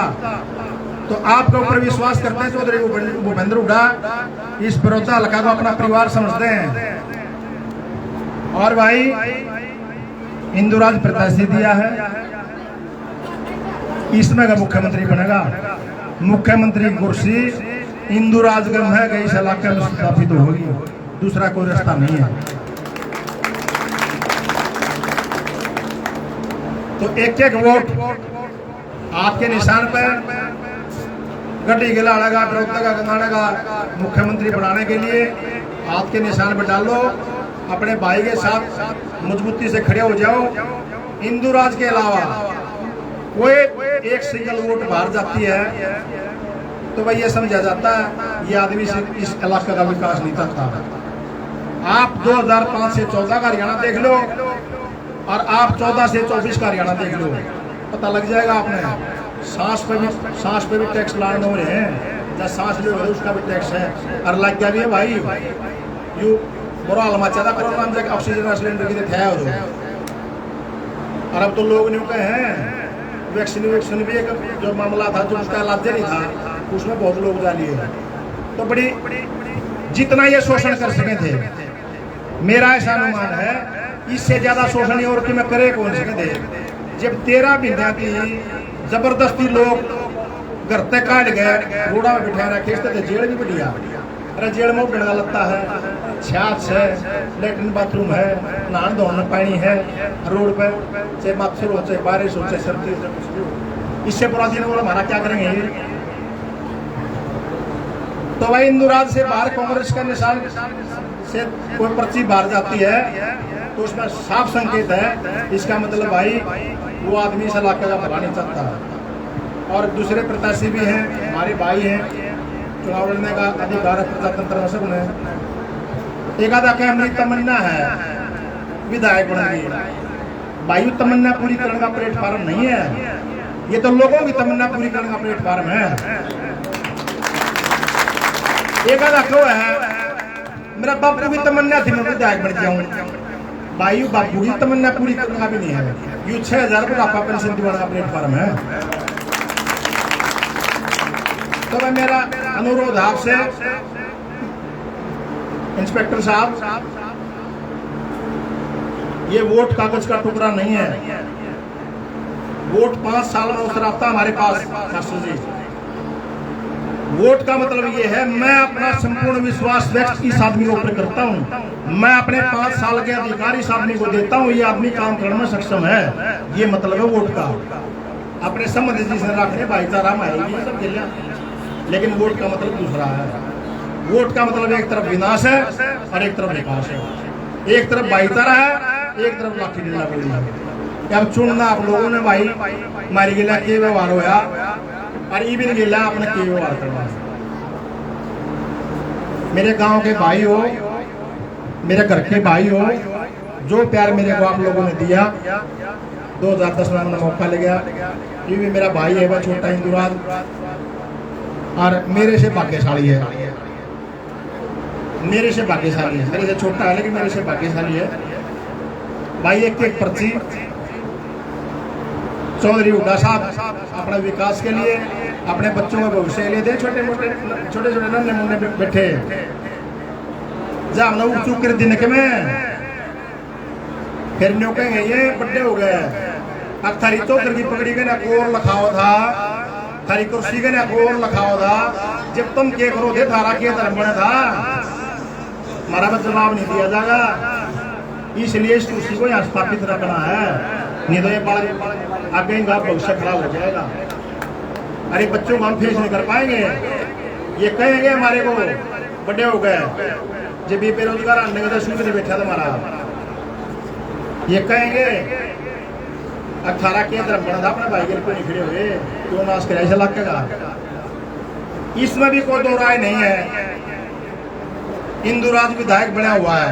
तो आपके ऊपर विश्वास करते हैं चौधरी भूपेंद्र हुड्डा, इस बड़ौदा हल्का को अपना परिवार समझते हैं। और भाई इंदुराज प्रत्याशी दिया है, इसमें का मुख्यमंत्री बनेगा। मुख्यमंत्री कुर्सी इंदुराजगंज है कि इस इलाके में स्थापित होगी, दूसरा कोई रास्ता नहीं है। तो एक एक वोट आपके निशान पर गड्डी गिला लगा बड़ौदा का गंगाना का मुख्यमंत्री बनाने के लिए हाथ के निशान पर डालो। अपने भाई के साथ मजबूती से खड़े हो जाओ। इंदुराज के अलावा कोई एक सिंगल वोट बाहर जाती है तो भाई ये समझा जाता है ये आदमी इस इलाके का विकास नहीं करता। आप 2005 से 14 का हरियाणा देख लो और आप 14 से 24 का हरियाणा देख लो, पता लग जाएगा आपने। सांस पे भी टैक्स लाने हो रहे हैं, जब सांस ले उसका भी टैक्स है और लग गया भी है भाई। यू बुरा हाल मचा था कोरोना में जाकर ऑक्सीजन सिलेंडर की थे और अब तो लोग नहीं कहे हैं वैक्सीन भी एक जो मामला था जो उसका इलाज नहीं था उसमें बहुत लोग डालिए। तो बड़ी जितना ये शोषण कर सके थे, मेरा ऐसा अनुमान है इससे ज्यादा शोषण और कि मैं करे कौन सके थे। जब 13 महीने की जबरदस्ती लोग घर तक काट गए, रोड़ा में बिठा रखे थे, जेल भी बढ़िया। अरे जेल में बिड़ा लगता है, छाछ है, लेटरिन बाथरूम है, नहान धोने पानी है रोड पे, चाहे मच्छर हो चाहे बारिश हो चाहे सर्दी हो। इससे पूरा दिन वो हमारा क्या करेंगे। तो भाई इंदुराज से बाहर कांग्रेस का निशान से कोई पर्ची बाहर जाती है तो उसमें साफ संकेत है, इसका मतलब भाई वो आदमी इस इलाके का भला नहीं चाहता। और दूसरे प्रत्याशी भी हैं, हमारे भाई हैं, चुनाव लड़ने का अधिकार है प्रजातंत्र में सब ने। एक आधा क्या मेरी तमन्ना है विधायक बनने की, वायु तमन्ना पूरी करने का प्लेटफॉर्म नहीं है, ये तो लोगों की तमन्ना पूरी करने का प्लेटफॉर्म है। एक आधा क्यों है मेरा बापू की तमन्ना थी मैं विधायक बन जाऊं, वायु बापू की तमन्ना पूरी करने का भी नहीं है। यू 6000 बुढ़ापा पेंशन दिवाने का प्लेटफॉर्म है। तो मैं मेरा अनुरोध आपसे इंस्पेक्टर साहब, ये वोट कागज का टुकड़ा नहीं है। वोट 5 साल में उतर आता हमारे पास शास्त्री जी। वोट का मतलब ये है मैं अपना संपूर्ण विश्वास व्यक्त इस आदमी के ऊपर करता हूँ, मैं अपने 5 साल के अधिकार इस आदमी को देता हूँ, ये आदमी काम करने में सक्षम है, ये मतलब है वोट का। अपने संबंध जिसने रखने भाईचारा माएगी सब जिला, लेकिन वोट का मतलब दूसरा है। वोट का मतलब एक तरफ विनाश है और एक तरफ विकास है, एक तरफ भाईचारा है एक तरफ लाठी डंडा पड़ी है। अब चुनना आप लोगों ने भाई मारी गिला के व्यवहार होया और ये भी नहीं गिला आपने के व्यवहार करवा। मेरे गांव के भाई हो, मेरे घर के भाई हो, जो प्यार मेरे को आप लोगों ने दिया, 2010 में हमने मौका ले गया। ये भी मेरा भाई है, वह छोटा इंदुराज और मेरे से भाग्यशाली है, मेरे से भाग्यशाली है, मेरे से छोटा है लेकिन मेरे से भाग्यशाली है भाई। एक एक पर्ची चौधरी हुड्डा साहब अपने विकास के लिए, अपने बच्चों के भविष्य के लिए दे। छोटे छोटे नन्हे मुन्ने बैठे जब हमने उठ चुक कर दिन के में फिर न्यू कहेंगे ये बड्डे हो गए। अब थारी चौधरी की पकड़ी के ना कोर लखाओ था, थारी कुर्सी के ना कोर लखाओ था, जब तुम के करो थे थारा के धर्म बना था, हमारा जवाब नहीं दिया जाएगा। इसलिए इस कुर्सी को यहाँ स्थापित रखना है, नहीं तो ये आगे इनका भविष्य खराब हो जाएगा। अरे बच्चों को हम फेस नहीं कर पाएंगे, ये कहेंगे हमारे को बड़े हो गए जब ये बेरोजगार आने का सूद नहीं बैठा तुम्हारा, ये कहेंगे 18 के तरफ बना था अपने भाई के लिए खड़े हुए क्यों नाश करे ऐसा लगेगा। इसमें भी कोई दो राय नहीं है। इंदुराज विधायक बना हुआ है,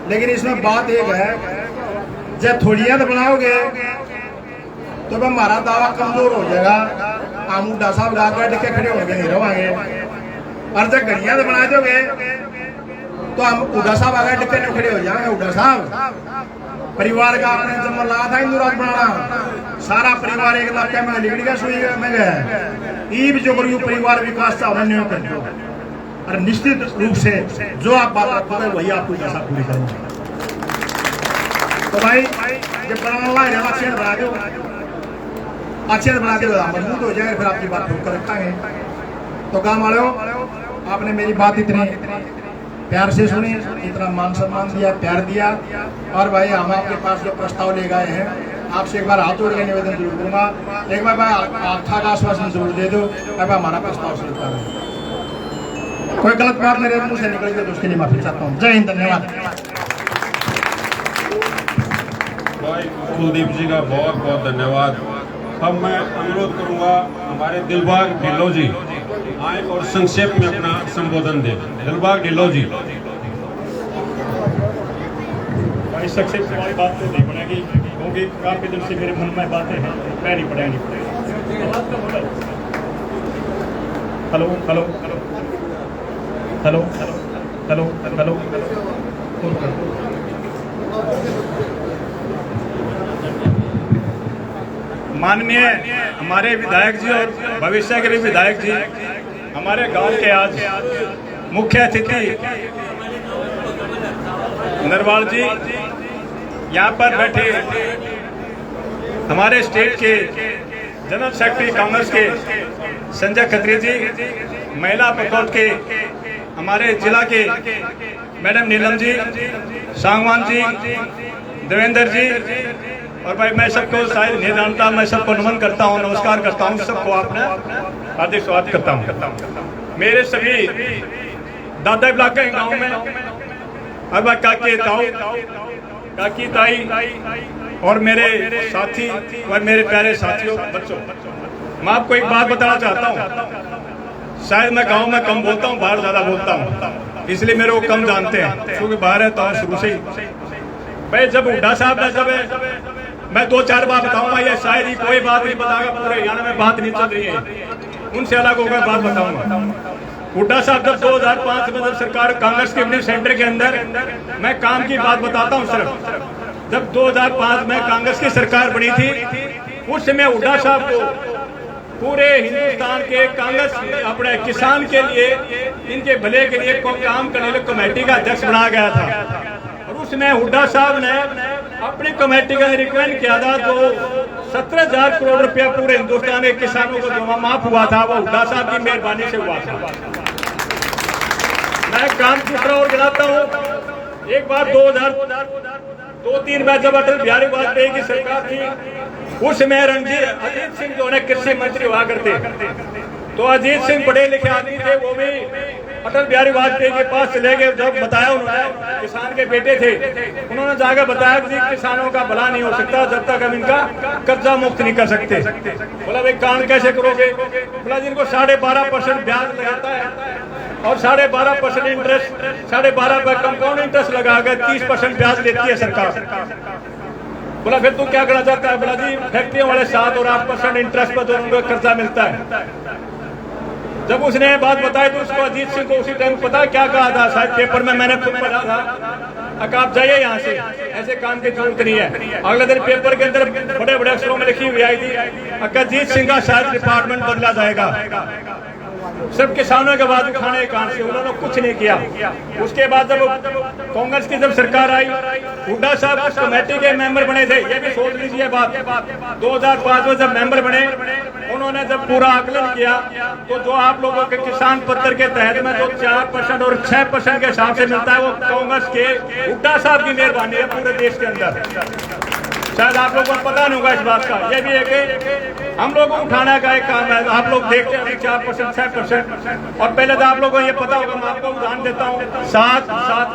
लेकिन इसमें बात एक है, जब थोड़िया तो बनाओगे तो हमारा दावा कमजोर हो जाएगा, हम उड्डा साहब गा कर के खड़े होंगे नहीं रहोगे, और जब घड़िया तो बना दोगे तो हम उड्डा साहब आगे टिक्के नहीं खड़े हो जाएंगे। उड्डा साहब परिवार का आपने जन्म लाया था इंदुराज बनाना, सारा परिवार एक इलाके में लिगड़ी का सुई में गए, ईब जो करियो परिवार विकास था उन्होंने कर दो, और निश्चित रूप से जो आप बात रखोगे वही आपको जैसा पूरी करेंगे। तो भाई जब बनाना है अच्छे से बना दो, अच्छे से बना दो, मजबूत हो जाएगा, फिर आपकी बात ठोक कर रखेंगे। तो काम वालों, आपने मेरी बात इतनी प्यार से सुनी, इतना मान सम्मान दिया, प्यार दिया, और भाई हम आपके पास जो प्रस्ताव ले गए हैं आपसे एक बार हाथ जोड़ के निवेदन जरूर करूंगा, एक बार आस्था का आश्वासन जरूर दे दो, अब हमारा प्रस्ताव स्वीकार है। कोई गलत बात मेरे मुंह से निकल गई तो उसके लिए माफी चाहता हूँ। जय हिंद, धन्यवाद। भाई कुलदीप जी का बहुत बहुत धन्यवाद। अब मैं अनुरोध करूंगा हमारे दिलबाग ढिल्लो जी आए और संक्षेप में अपना संबोधन दें। दिलबाग ढिल्लो जी। भाई संक्षेप से हमारी बात तो नहीं बनेगी, क्योंकि काफी दिन से मेरे मन में बातें हैं, मैं नहीं पढ़ेंगे। Hello hello hello hello hello माननीय हमारे विधायक जी और भविष्य के लिए विधायक जी, हमारे गांव के आज मुख्य अतिथि नरवाल जी, यहाँ पर बैठे हमारे स्टेट के जनरल सेक्रेटरी कांग्रेस के संजय खत्री जी, महिला प्रकोष्ठ के हमारे जिला के मैडम नीलम जी, सांगवान जी, देवेंद्र जी, और भाई मैं सबको शायद नहीं जानता, मैं सबको नमन करता हूँ, नमस्कार करता हूँ, सबको आपने हार्दिक स्वागत करता हूँ। मेरे सभी दादा ब्लॉक के गाँव में अब काके ताऊ, काकी ताई और मेरे साथी और मेरे प्यारे साथियों बच्चों, मैं आपको एक बात बताना चाहता हूँ। शायद मैं गांव में कम बोलता हूँ, बाहर ज्यादा बोलता हूँ, इसलिए मेरे को कम जानते हैं, क्योंकि बाहर है तो शुरू से ही। भाई जब हुड्डा साहब ने जब मैं 2-4 बार बताऊंगा, ये शायद ही कोई बात नहीं बताएगा, पूरे हरियाणा में बात नहीं चल रही है, उनसे अलग होकर बात बताऊंगा। हुड्डा साहब जब 2005 में जब सरकार कांग्रेस के अपने सेंटर के अंदर, मैं काम की बात बताता हूँ सिर्फ, जब 2005 में कांग्रेस की सरकार बनी थी, उस समय हुड्डा साहब को पूरे हिंदुस्तान के कांग्रेस अपने किसान के लिए, इनके भले के लिए काम करने लिए कमेटी का अध्यक्ष बनाया गया था, और उसमें हुड्डा साहब ने अपनी कमेटी का रिकमेंड किया था, तो 17,000 करोड़ रुपया पूरे हिंदुस्तान के किसानों को जो माफ हुआ था, वो हुड्डा साहब की मेहरबानी से हुआ था। मैं काम दूसरा और गिनाता हूँ। एक बार 2002-3 में जब अटल बिहारी वाजपेयी की सरकार थी, उस समय अजीत सिंह जो है कृषि मंत्री हुआ करते, तो अजीत सिंह पढ़े लिखे आदमी थे, वो भी अटल बिहारी वाजपेयी के पास चले गए, जब बताया उन्होंने, किसान के बेटे थे, उन्होंने जाकर बताया कि किसानों का भला नहीं हो सकता जब तक हम इनका कर्जा मुक्त नहीं कर सकते। बोला भाई काम कैसे करोगे? बोला जिनको 12.5% ब्याज लगाता है और 12.5% इंटरेस्ट, 12.5 पर कंपाउंड इंटरेस्ट लगाकर 30% ब्याज लेती है सरकार। बोला फिर तू क्या करना चाहता है? बोला जी फैक्ट्रियों वाले 7 और 8% इंटरेस्ट पर जो उनको कर्जा मिलता है। जब उसने बात बताई तो उसको अजीत सिंह को उसी टाइम पता क्या कहा था, शायद पेपर में मैंने खुद पढ़ा था, आप जाइए यहाँ से, ऐसे काम की जरूरत नहीं है। अगले दिन पेपर के अंदर बड़े बड़े अक्षरों में लिखी हुई आई थी, अजीत सिंह का शायद डिपार्टमेंट बदला जाएगा। सब किसानों के बाद खाने कहां से, उन्होंने कुछ नहीं किया। उसके बाद जब कांग्रेस की जब सरकार आई, हुड्डा साहब उस कमेटी के मेंबर बने थे, ये भी सोच लीजिए बात। 2005 में जब मेंबर बने, उन्होंने जब पूरा आकलन किया, तो जो आप लोगों के किसान पत्र के तहत में जो 4% और 6% के हिसाब से मिलता है, वो कांग्रेस के हुड्डा साहब की मेहरबानी है पूरे देश के अंदर। शायद आप लोगों को पता नहीं होगा इस बात का। ये भी एक हम लोगों को उठाने का एक काम है। आप लोग देखते हैं 4%, 6%, और पहले तो आप लोगों को ये पता होगा, मैं आपको उदाहरण देता हूँ, 7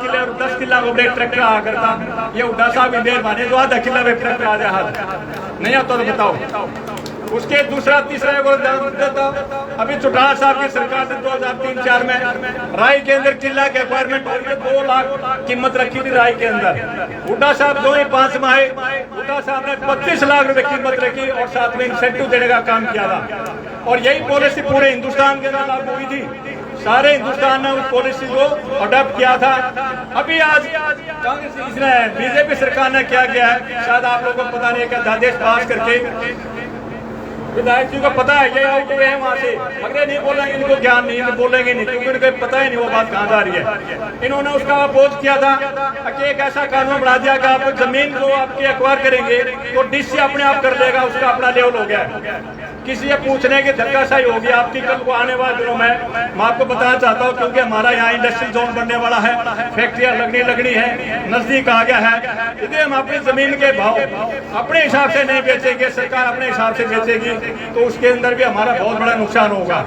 किले और 10 किला को ट्रैक्टर आ करता, ये उड्डा साहब की मेहरबानी, जो आधा किला में ट्रैक्टर आ जाए नहीं आता तो बताओ। उसके दूसरा तीसरा देता, अभी चौटाला साहब की सरकार ने 2003-4 में राई के अंदर किला के रिक्वायरमेंट 2 लाख कीमत रखी थी राई के अंदर। हुड्डा साहब 2 ही 5 माह हुड्डा साहब ने 25 लाख रुपए कीमत रखी और साथ में इंसेंटिव देने का काम किया था। और यही पॉलिसी पूरे हिंदुस्तान के अंदर लागू हुई थी, सारे हिंदुस्तान ने उस पॉलिसी को अडॉप्ट किया था। अभी आज कांग्रेस ने बीजेपी सरकार ने क्या किया है, शायद आप लोगों को पता नहीं, क्या आदेश पास करके विधायक जी को पता है ये आउट हुए हैं वहां से, मगर नहीं बोलेंगे, इनको ज्ञान नहीं है, बोलेंगे नहीं क्योंकि उनको पता ही नहीं वो बात कहाँ जा रही है। इन्होंने उसका अपोज किया था कि एक ऐसा कानून बना दिया कि आप जमीन को आपकी एक्वायर करेंगे तो डिश से अपने आप कर लेगा, उसका अपना लेवल हो गया। किसी ये पूछने की धक्काशाही होगी आपकी कल को आने वाले दिनों में। मैं आपको बताना चाहता हूँ क्योंकि हमारा यहाँ इंडस्ट्रियल जोन बनने वाला है, फैक्ट्रियाँ लगनी है, नजदीक आ गया है। यदि हम अपनी जमीन के भाव अपने हिसाब से नहीं बेचेंगे, सरकार अपने हिसाब से बेचेगी, तो उसके अंदर भी हमारा बहुत बड़ा नुकसान होगा।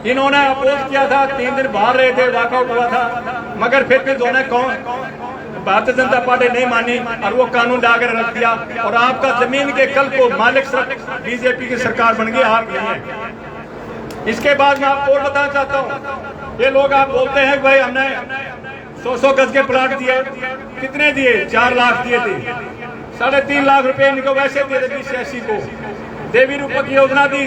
इन्होंने अपोज किया था, 3 दिन बाहर रहे थे, वॉकआउट हुआ था, मगर फिर भी दोनों भारतीय जनता पार्टी नहीं मानी और वो कानून लाकर रख दिया। और आपका जमीन के कल को मालिक बीजेपी की सरकार बन गई, आप नहीं है। इसके बाद मैं आपको और बताना चाहता हूँ, ये लोग आप बोलते हैं भाई हमने 100 गज के प्लाट दिए, कितने दिए? 4 लाख दिए थे, 3.5 लाख रुपए इनको वैसे दिए थे 2080 को। देवी रूपक योजना दी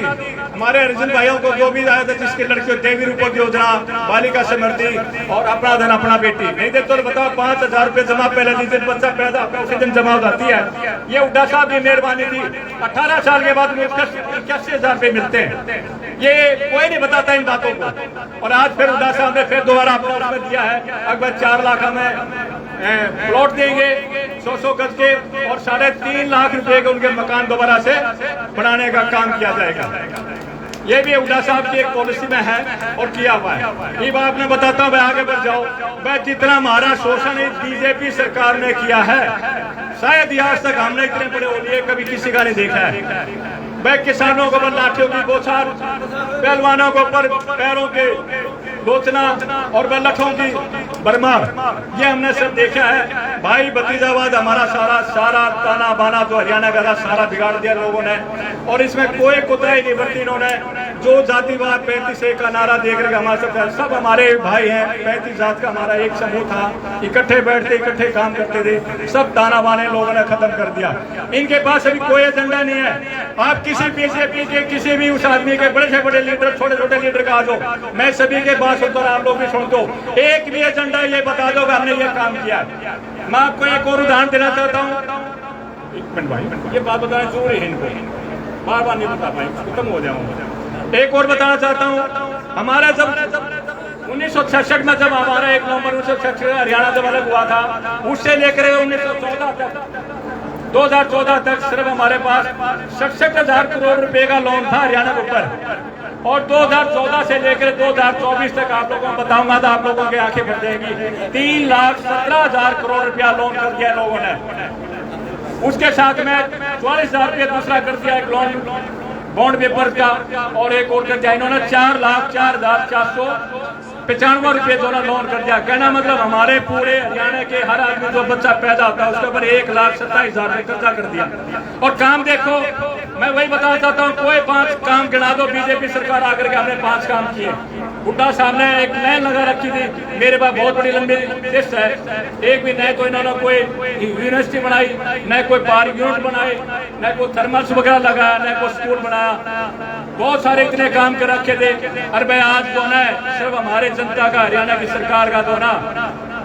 हमारे अर्जुन भाइयों को, जो भी आया था जिसके लड़कियों, देवी रूपक योजना, बालिका समृद्धि और अपना धन अपना बेटी। नहीं देते तो बताओ 5,000 रुपए जमा पहले जिस दिन बच्चा पैदा होता है उसी दिन जमा हो जाती है। ये हुड्डा साहब की मेहरबानी थी, 18 साल के बाद 81,000 रुपए मिलते हैं। ये कोई नहीं बताता इन बातों को। और आज फिर हुड्डा साहब ने फिर दोबारा अपना उसमें दिया है, अगर 4 लाख हमें प्लॉट देंगे 100 गज के और 3.5 लाख रुपए के उनके मकान दोबारा से बनाने का काम किया जाएगा। ये भी हुड्डा साहब की एक पॉलिसी में है और किया हुआ है। ये बात मैं बताता हूँ, आगे बढ़ जाओ। मैं जितना हमारा शोषण बीजेपी सरकार ने किया है, शायद आज तक हमने इतने बड़े ओलिए कभी किसी का नहीं देखा है। वह किसानों को ऊपर लाठियों की बौछार, पहलवानों को ऊपर पैरों के लोचना और वह लठों की भरमार, ये हमने सब देखा है। भाई भतीजावाद हमारा सारा ताना बाना जो हरियाणा का था सारा बिगाड़ दिया लोगों ने। और इसमें कोई कोताही नहीं बरती इन्होंने। जो जातिवाद 35 का नारा देख रहे हमारे सब हमारे भाई हैं, 35 जात का हमारा एक समूह था, इकट्ठे बैठते इकट्ठे काम करते थे, सब ताना बाने लोगों ने खत्म कर दिया। इनके पास अभी कोई एजेंडा नहीं है। आप किसी बीजेपी के किसी भी उस आदमी के बड़े से बड़े लीडर, छोटे छोटे लीडर का आ जाओ, मैं सभी के बात सुनता हूँ, आप लोग भी सुन दो, एक भी एजेंडा ये बता दो हमने ये काम किया। मैं आपको एक और उदाहरण देना चाहता हूँ। एक मिनट भाई, ये बात बताना जरूरी है, इनको बार बार नहीं बता पाए, खत्म हो जाऊंगा। एक और बताना चाहता हूँ, हमारा जब 1966 में जब हमारा 1 नवंबर 1966 हरियाणा जब अलग हुआ था, उससे लेकर 1914 तक 2014 तक सिर्फ हमारे पास 67,000 करोड़ रुपए का लोन था हरियाणा के ऊपर। और 2014 से लेकर 2024 तक आप लोगों को बताऊंगा तो आप लोगों की आंखें फट जाएगी। 3,17,000 करोड़ रुपया लोन कर दिया लोगों ने। उसके साथ में 44,000 रुपया दूसरा कर दिया एक लोन बॉन्ड पेपर का, और एक और कर दिया इन्होंने 4,04,495 रुपये दोनों लोन कर दिया। कहना मतलब हमारे पूरे हरियाणा के हर आदमी जो बच्चा पैदा होता है उसके ऊपर 1,27,000 रुपये कर्जा कर दिया। और काम देखो, मैं वही बताना चाहता हूँ, कोई 5 काम गिना दो बीजेपी सरकार आकर के हमने 5 काम किए। हुड्डा साहब ने एक लाइन लगा रखी थी, मेरे पास बहुत बड़ी लंबी लिस्ट है, एक भी नहीं तो इन्होंने कोई यूनिवर्सिटी बनाई, न कोई पार्क यूनिट बनाए, न कोई थर्मल्स वगैरह लगाया, न कोई स्कूल बनाया। बहुत सारे इतने काम कर रखे थे। और भाई आज जो है सिर्फ हमारे जनता का, हरियाणा की सरकार का तो ना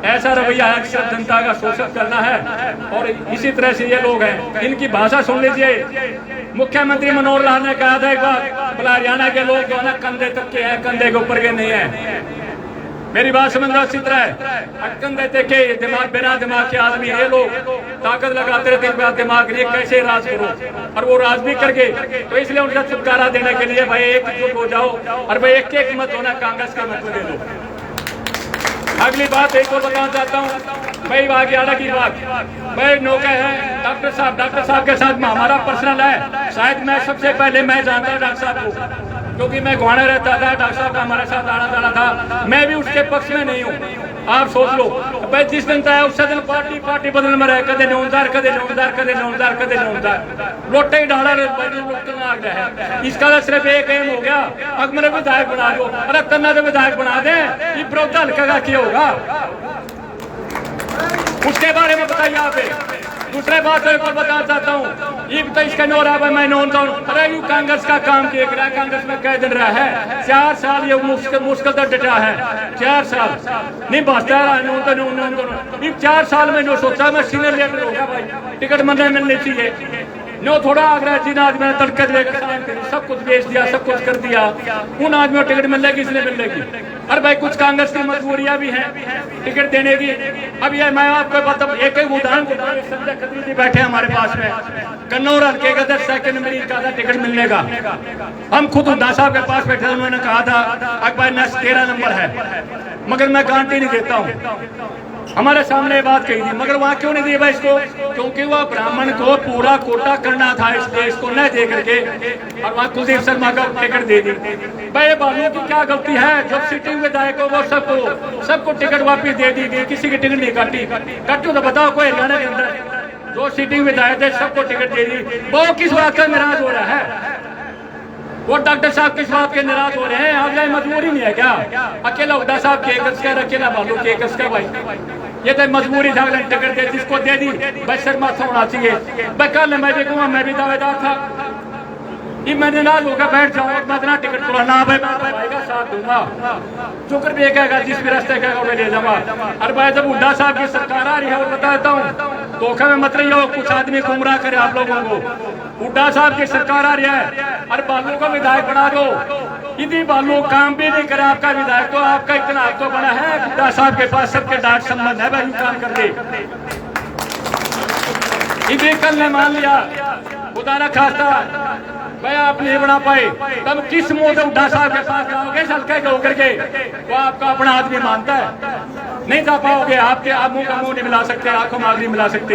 ऐसा रवैया है कि सिर्फ जनता का शोषण करना है। और इसी तरह से ये लोग हैं, इनकी भाषा सुन लीजिए। मुख्यमंत्री मनोहर लाल ने कहा था एक बार, बोला हरियाणा के लोग जो है ना कंधे तक के हैं, कंधे के ऊपर के नहीं है। मेरी बात समझना अच्छी तरह है। कंधे तक के दिमाग, बिना दिमाग के आदमी ये लोग ताकत लगाते रहते हैं दिमाग लिए कैसे राज करो, और वो राज भी करके। तो इसलिए उनका छुटकारा देने के लिए भाई एकजुट हो जाओ और भाई एक मत होना, कांग्रेस का मत दे दो। अगली बात एक और बताना चाहता हूँ, भाई आगे आड़ा की बात भाई नौका है डॉक्टर साहब के साथ में हमारा पर्सनल है। शायद मैं सबसे पहले मैं जानता हूँ डॉक्टर साहब को, क्योंकि मैं गुआना रहता था, डॉक्टर साहब का हमारे साथ आना जाना था। मैं भी उसके पक्ष में नहीं हूँ। आप सोच लो भाई जिस दिन था उस दिन पार्टी बदल में रहे, कदे नौदार लोटे ही डाला है। इसका तो सिर्फ एक एम हो गया, अब मेरे विधायक बना दो। अरे तन्ना तो विधायक बना दे, ये विरोध हल्का का क्या होगा उसके बारे में बताइए आप। दूसरे बात एक और बताना चाहता हूँ, ये तो इसका नोरा है मैं नोनता हूँ। अरे यू कांग्रेस का काम देख रहा है, कांग्रेस में कह दिन रहा है 4 साल ये मुश्किल तो डटा है। 4 साल नहीं बचता है। 4 साल में जो सोचा मैं सीनियर लीडर हो गया भाई, टिकट मिलनी चाहिए। नो थोड़ा आगरा जिन आदमी ने तड़के सब कुछ बेच दिया, सब कुछ कर दिया, उन आदमियों को टिकट मिलेगी इसलिए मिलेगी। अरे भाई कुछ कांग्रेस की मजबूरियां भी हैं टिकट देने की। अब ये मैं आपको बता एक उदाहरण संजय खत्री जी बैठे हमारे पास में, कन्नौर हल्के का 2nd नंबर का था टिकट मिलने का। हम खुद हुड्डा साहब के पास बैठे, उन्होंने कहा था अकबर नेक्स्ट 13 नंबर है, मगर मैं गारंटी नहीं देता हूँ। हमारे सामने बात कही थी, मगर वहां क्यों नहीं दिया भाई इसको? क्योंकि वह ब्राह्मण को पूरा कोटा करना था इस देश को न दे करके, और वहां कुलदीप शर्मा का टिकट दे दी। भाई बालू की क्या गलती है? जब सिटिंग विधायक को वो सबको टिकट वापिस दे दी गई, किसी की टिकट नहीं काटी तो बताओ कोई हरियाणा के अंदर जो सिटिंग विधायक थे सबको टिकट दे दी। वो किस बात का नाराज हो रहा है? वो डॉक्टर साहब किस बात के नाराज हो रहे हैं? आप मजबूरी नहीं है क्या? अकेला हुड्डा साहब के अकेला बालू के का भाई, ये तो मजबूरी था टिकट दे, जिसको दे दी भाई शर्मा होना चाहिए। भाई कल मैं भी कहूँगा मैं भी दावेदार था, ये मैंने ना होकर बैठ जाऊँ मैं इतना टिकट खुला ना भाई भाई का साथ दूंगा, जो कर भी कहेगा जिस भी रास्ते कहेगा मैं ले जाऊंगा। अरे भाई जब हुड्डा साहब की सरकार आ रही है, और बता देता हूँ धोखे में मत रहिए, कुछ आदमी गुमराह करे आप लोगों को। हुड्डा साहब की सरकार आ रही है, अरे बालू को विधायक बना दो। यदि बालू काम भी नहीं करे आपका विधायक, तो आपका इतना हाथ तो बना है, हुड्डा साहब के पास सबके डाक संबंध है, भाई काम कर दे। यदि कल ने मान लिया खुदा न खास्ता भाई आप नहीं बना पाए, तब किस मुंह से हुड्डा साहब के पास जाओगे हल्के के होकर के? वो आपका अपना आदमी मानता है, नहीं जा पाओगे। आपके आप मुंह का मुंह नहीं मिला सकते, आंखों में आग नहीं मिला सकते।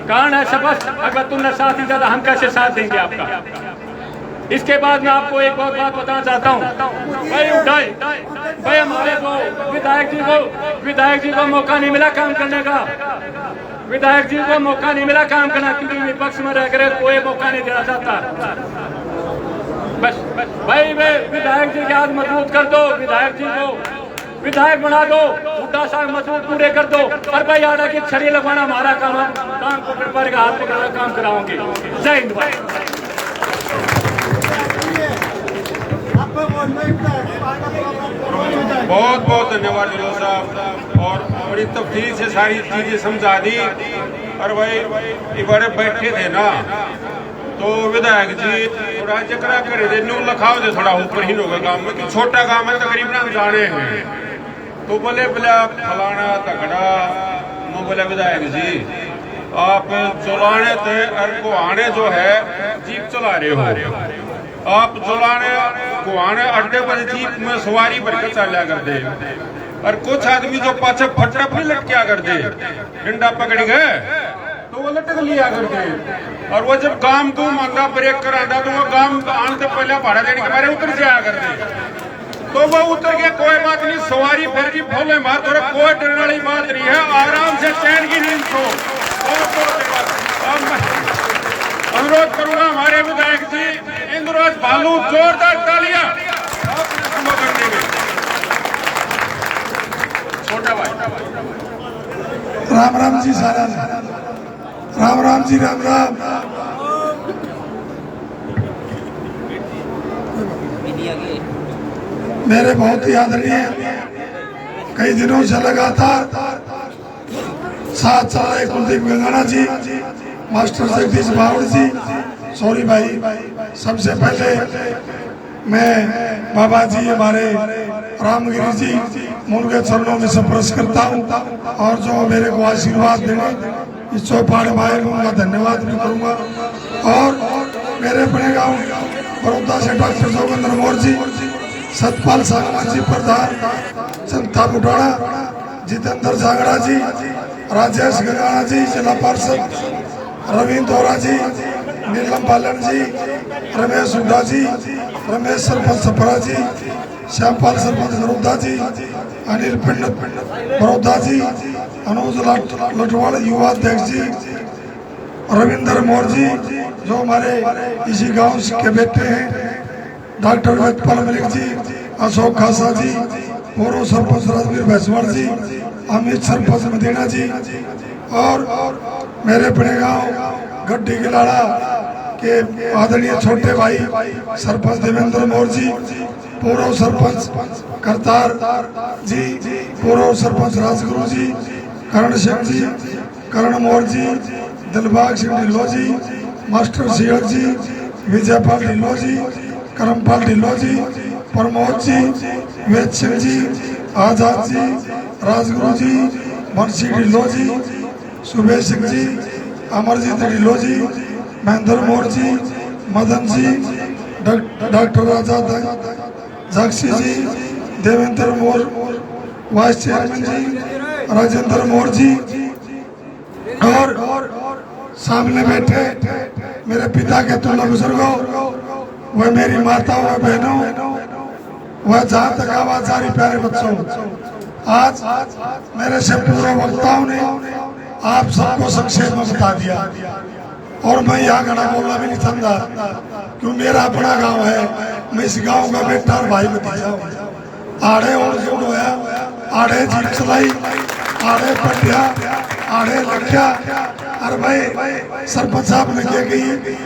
कारण है स्पष्ट, अगर तुमने साथ नहीं दिया हम कैसे साथ देंगे आपका? इसके बाद मैं आपको एक और बात बताना चाहता हूँ भाई हमारे को विधायक जी को मौका नहीं मिला काम करने का। विधायक जी को मौका नहीं मिला काम करना, क्योंकि विपक्ष में रहकर कोई मौका नहीं देना चाहता। बस भाई विधायक जी के हाथ मजबूत कर दो, विधायक जी को विधायक बना दो, हुड्डा साहब मजबूत पूरे कर दो। और भाई आड़ा की छड़ी लगवाना हमारा काम है, काम पकड़ पर हाथ पकड़ना काम कराओगे। जय हिंद भाई। बहुत बहुत धन्यवाद विनोद साहब, और बड़ी तफसील से सारी चीजें समझा दी। और भाई ये बड़े बैठे थे ना, तो विधायक जी थोड़ा जकरा करे थे न्यू लखाओ दे थोड़ा ऊपर ही होगा काम में, कि छोटा काम है तकरीबन जाने हैं। तो बोले फलाना तगड़ा, मैं बोले विधायक जी आप चलाने थे और गुआने जो है जीप चला रहे हो, आप चलाने गुआने अड्डे पर जीप में सवारी भरकर चला करते, और कुछ आदमी जो पाछे फटक भी लटकिया करते, डंडा पकड़ गए तो वो लटक लिया करते। और वो जब गांव को मांगा ब्रेक कराता तो वो गांव आने से पहले भाड़ा देने के बारे उतर जाया करते। तो वो उतर के कोई बात नहीं, सवारी फिर की भोले बात और कोई डरने वाली बात नहीं है, आराम से चैन की नींद सो। अनुरोध करूंगा हमारे विधायक जी इंद्रराज भालू जोरदार तालियां करने में। छोटा भाई राम राम जी, सारा राम राम जी, राम राम। मेरे बहुत ही आदरणीय कई दिनों से लगातार साथ चल रहे कुलदीप गंगाना जी, मास्टर जगदीश बावड़ जी, सोनी भाई, सबसे पहले मैं बाबा जी हमारे रामगिरी जी उनके चरणों में स्पर्श करता हूँ, और जो मेरे को आशीर्वाद देंगे इस चौपाड़ भाई में उनका धन्यवाद भी करूँगा। और मेरे अपने गाँव बड़ौदा से डॉक्टर जोगेंद्र मोर जी, सतपाल सांगवान जी प्रधान, जनता बुटाड़ा, जितेंद्र जागड़ा जी, राजेश गंगाना जी जिला पार्षद, रविंद्र दोरा जी, नीलम पालन जी, रमेश हुड्डा जी, रमेश सरपंच सपरा जी, श्यामपाल सरपंच बड़ौदा जी, अनिल पंडित बड़ौदा जी, अनुज लटवाड़ युवा अध्यक्ष जी, रविंद्र मोर जी जो हमारे इसी गांव के बेटे हैं, डॉक्टर वेदपाल मलिक जी, अशोक खासा जी, पूर्व सरपंच राजवीर भैसवाड़ जी, अमित सरपंच मदीना जी और मेरे बड़े गांव गड्डी गिलाड़ा के आदरणीय छोटे भाई सरपंच देवेंद्र मोर जी, पूर्व सरपंच करतार जी, पूर्व सरपंच राजगुरु जी, करण सिंह जी, करण मोर जी, दिलबाग सिंह ढिल्लो जी, मास्टर सिंह जी, विजयपाल ढिल्लो जी, करमपाल ढिल्लो जी, प्रमोद जी, वेद सिंह जी, आजाद जी, राजगुरु जी, बंसी ढिल्लो जी, सुबेश सिंह जी, अमरजीत ढिल्लो जी, महेंद्र मोर जी, मदन जी, डॉक्टर राजा जाक्षी जी, देवेंद्र मोर वाइस चेयरमैन जी, राजेंद्र मोर जी और सामने बैठे मेरे पिता के तुल्य बुजुर्गों, वह मेरी माता, वह बहनों, वह जहाँ तक आवाज जारी प्यारे बच्चों, आज मेरे से पूर्व वक्ताओं ने आप सबको संक्षेप में बता दिया और मैं यहाँ घड़ा बोलना भी नहीं चाहता क्यों मेरा अपना गांव है, मैं इस गांव का बेटा और भाई भतीजा हूँ। आड़े और जोड़ होया, आड़े जीप चलाई, आड़े पटिया, आड़े लखिया, अरे भाई सरपंच साहब ने क्या कही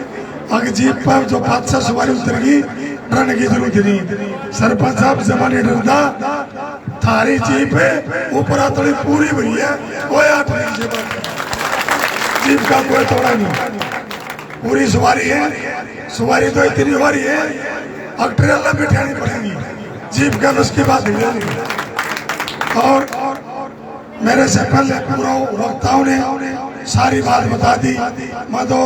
अगर जीप पर जो 5-6 सवारी उतर गई डरने की जरूरत नहीं। सरपंच साहब जमाने डरदा थारी जीप है ऊपर आतड़ी पूरी भरी है, कोई आठ नहीं जीप का कोई तोड़ा नहीं, पूरी सवारी है, सवारी तो इतनी सवारी है अक्ट्रेला बिठानी पड़ेगी, जीप का बस की बात नहीं। और मेरे से पहले पूरा वक्ताओं ने सारी बात बता दी, मैं तो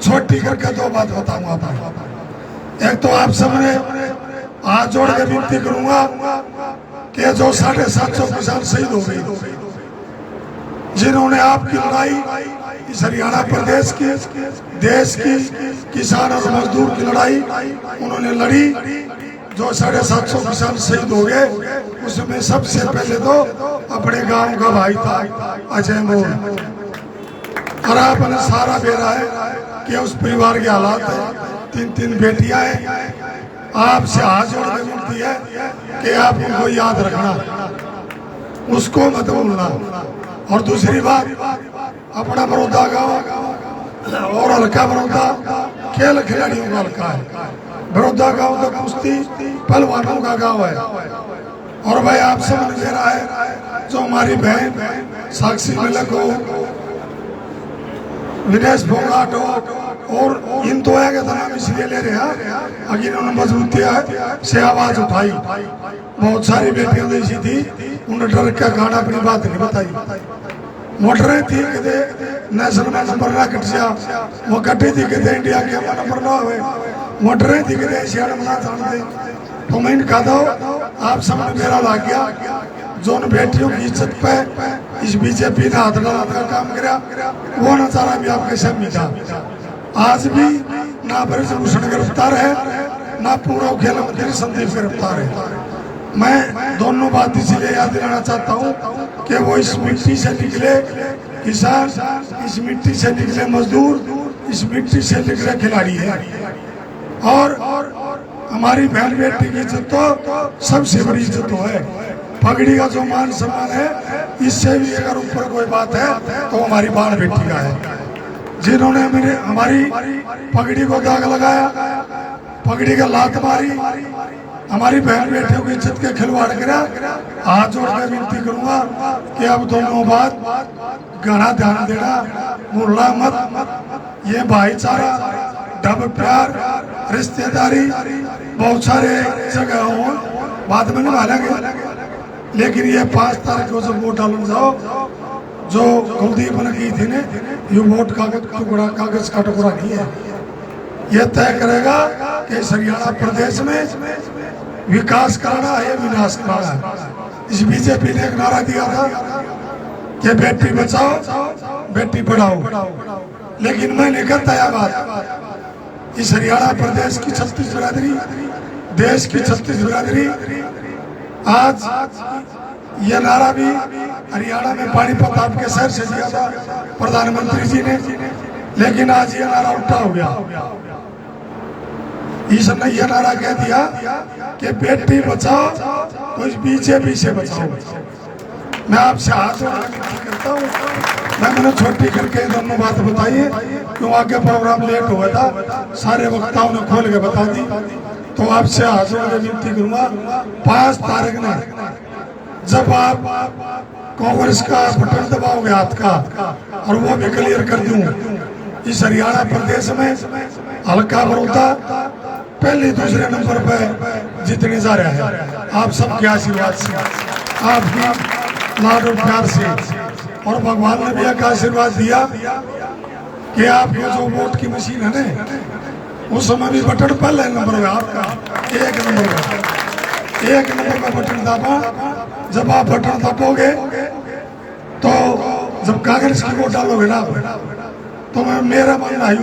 छोटी करके 2 बात बताऊंगा आपको। एक तो आप सबने हाथ जोड़ के विनती करूंगा कि जो 750 किसान शहीद हो गए, जिन्होंने आपकी लड़ाई इस हरियाणा प्रदेश की, देश की किसान और मजदूर की लड़ाई उन्होंने लड़ी, जो 750 किसान शहीद हो गए उसमें सबसे पहले तो अपने गांव का भाई था अजय मोर, और आपने सारा बेरा है कि उस परिवार के हालात है, 3 बेटियां हैं, आपसे हाथ जोड़ के विनती है कि आप उनको याद रखना, उसको मत भूलना। और दूसरी बात, अपना बड़ौदा गांव और हल्का बड़ौदा खेल खिलाड़ियों का हल्का है, बड़ौदा गांव का कुश्ती पहलवानों का गांव है। और भाई आप सब ने रहा है जो हमारी बहन साक्षी मलिक हो, विनेश फोगाट हो और इन तो है नाम इसलिए ले रहे हैं अगर इन्होंने मजबूती से आवाज उठाई, बहुत सारी बेटियां ऐसी थी उन्हें डर के गाना अपनी बात नहीं बताई, मोटरें थी कहते नेशनल में नंबर ना कट जा, वो कटी थी कहते इंडिया के नंबर ना हुए, मोटरें थी कहते एशिया में ना जानते। तो मैं इनका दो आप सबने मेरा लाग गया, जो उन बेटियों की इज्जत पे इस बीजेपी ने हाथ डालने का काम किया, वो नजारा भी आपके सामने था। आज भी ना ब्रजभूषण गिरफ्तार है, ना पूरा खेल मंत्री संदीप गिरफ्तार है। मैं दोनों बात इसीलिए याद दिलाना चाहता हूँ कि वो इस मिट्टी से निकले किसान, इस मिट्टी से निकले मजदूर, इस मिट्टी से निकले खिलाड़ी है। और हमारी बहन बेटी की इज्जत तो सबसे बड़ी इज्जत है, पगड़ी का जो मान सम्मान है इससे भी अगर ऊपर कोई बात है तो हमारी बहन बेटी का है। जिन्होंने हमारी पगड़ी को दाग लगाया, पगड़ी का लात मारी, हमारी बहन बेटियों की इज्जत के खिलवाड़ करा, हाथ जोड़ कर विनती करूंगा कि अब दोनों बात घना ध्यान देना, मुल्ला मत। ये भाईचारा, ढब प्यार, रिश्तेदारी बहुत सारे जगह हो बाद में निभा लेंगे, लेकिन ये 5 तारीख को जब वोट डालने जाओ, जो कुलदीप ने की थी ने, ये वोट कागज का टुकड़ा नहीं है, ये तय करेगा कि हरियाणा प्रदेश में विकास करना है, विनाश करना है। इस बीजेपी ने एक नारा दिया था कि बेटी बचाओ बेटी पढ़ाओ, लेकिन मैंने कहता है बात इस हरियाणा प्रदेश की 36 बिरादरी, देश की 36 बिरादरी, आज यह नारा भी हरियाणा में पानीपत आपके शहर से दिया था प्रधानमंत्री जी ने, लेकिन आज यह नारा उल्टा हो गया। इसने यह नारा कह दिया कि बेटी बचाओ कुछ बीजेपी से बचाओ। मैं आपसे हाथ जोड़कर विनती करता हूँ, मैंने छोटी करके दोनों बात बताई है क्यों आगे प्रोग्राम लेट हुआ था, सारे वक्ताओं ने खोल के बता दी, तो आपसे हाथ जोड़कर विनती करूंगा 5 तारीख ने जब आप कांग्रेस का बटन दबाओगे हाथ का, और वो भी क्लियर कर दूं, इस हरियाणा प्रदेश में हल्का बड़ौदा पहले दूसरे नंबर पे जीतने जा रहा है आप सबके आशीर्वाद से, आपकी लाड और प्यार से, और भगवान ने भी एक आशीर्वाद दिया कि आपको जो वोट की मशीन है ना, उस समय भी बटन पहले नंबर में आपका, 1 नंबर में बटन दबा। जब आप बटन दबोगे तो जब कांग्रेस की वोट डालोगे ना, तो मैं मेरा मानना है,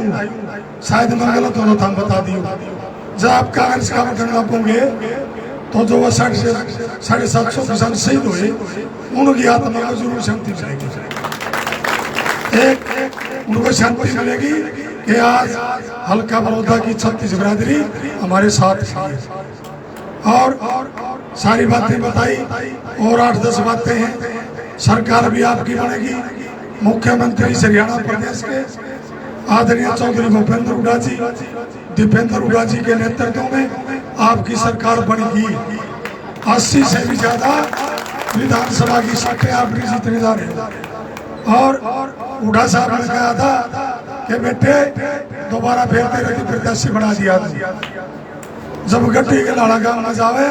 शायद मैं गलत होना था, बता दी, जब आप कांग्रेस का बटन दबोगे तो जो वो 750 किसान शहीद हुए उनकी आत्मा को जरूर शांति मिलेगी, एक उनको शांति मिलेगी कि आज हल्का बड़ौदा की 36 बिरादरी हमारे साथ है। और सारी बातें बताई और 8-10 बातें हैं। सरकार भी आपकी बनेगी, मुख्यमंत्री हरियाणा प्रदेश के आदरणीय चौधरी भूपेंद्र हुड्डा जी, दीपेंद्र हुड्डा जी के नेतृत्व में आपकी सरकार बनेगी। 80 से भी ज्यादा विधानसभा की सीटें आपकी जीतने जा रही है। और हुड्डा साहब ने कहा था कि बेटे दोबारा फिर तेरे की प्रत्याशी बना दिया था, जब गड्डी के लाड़ा गांव में जावे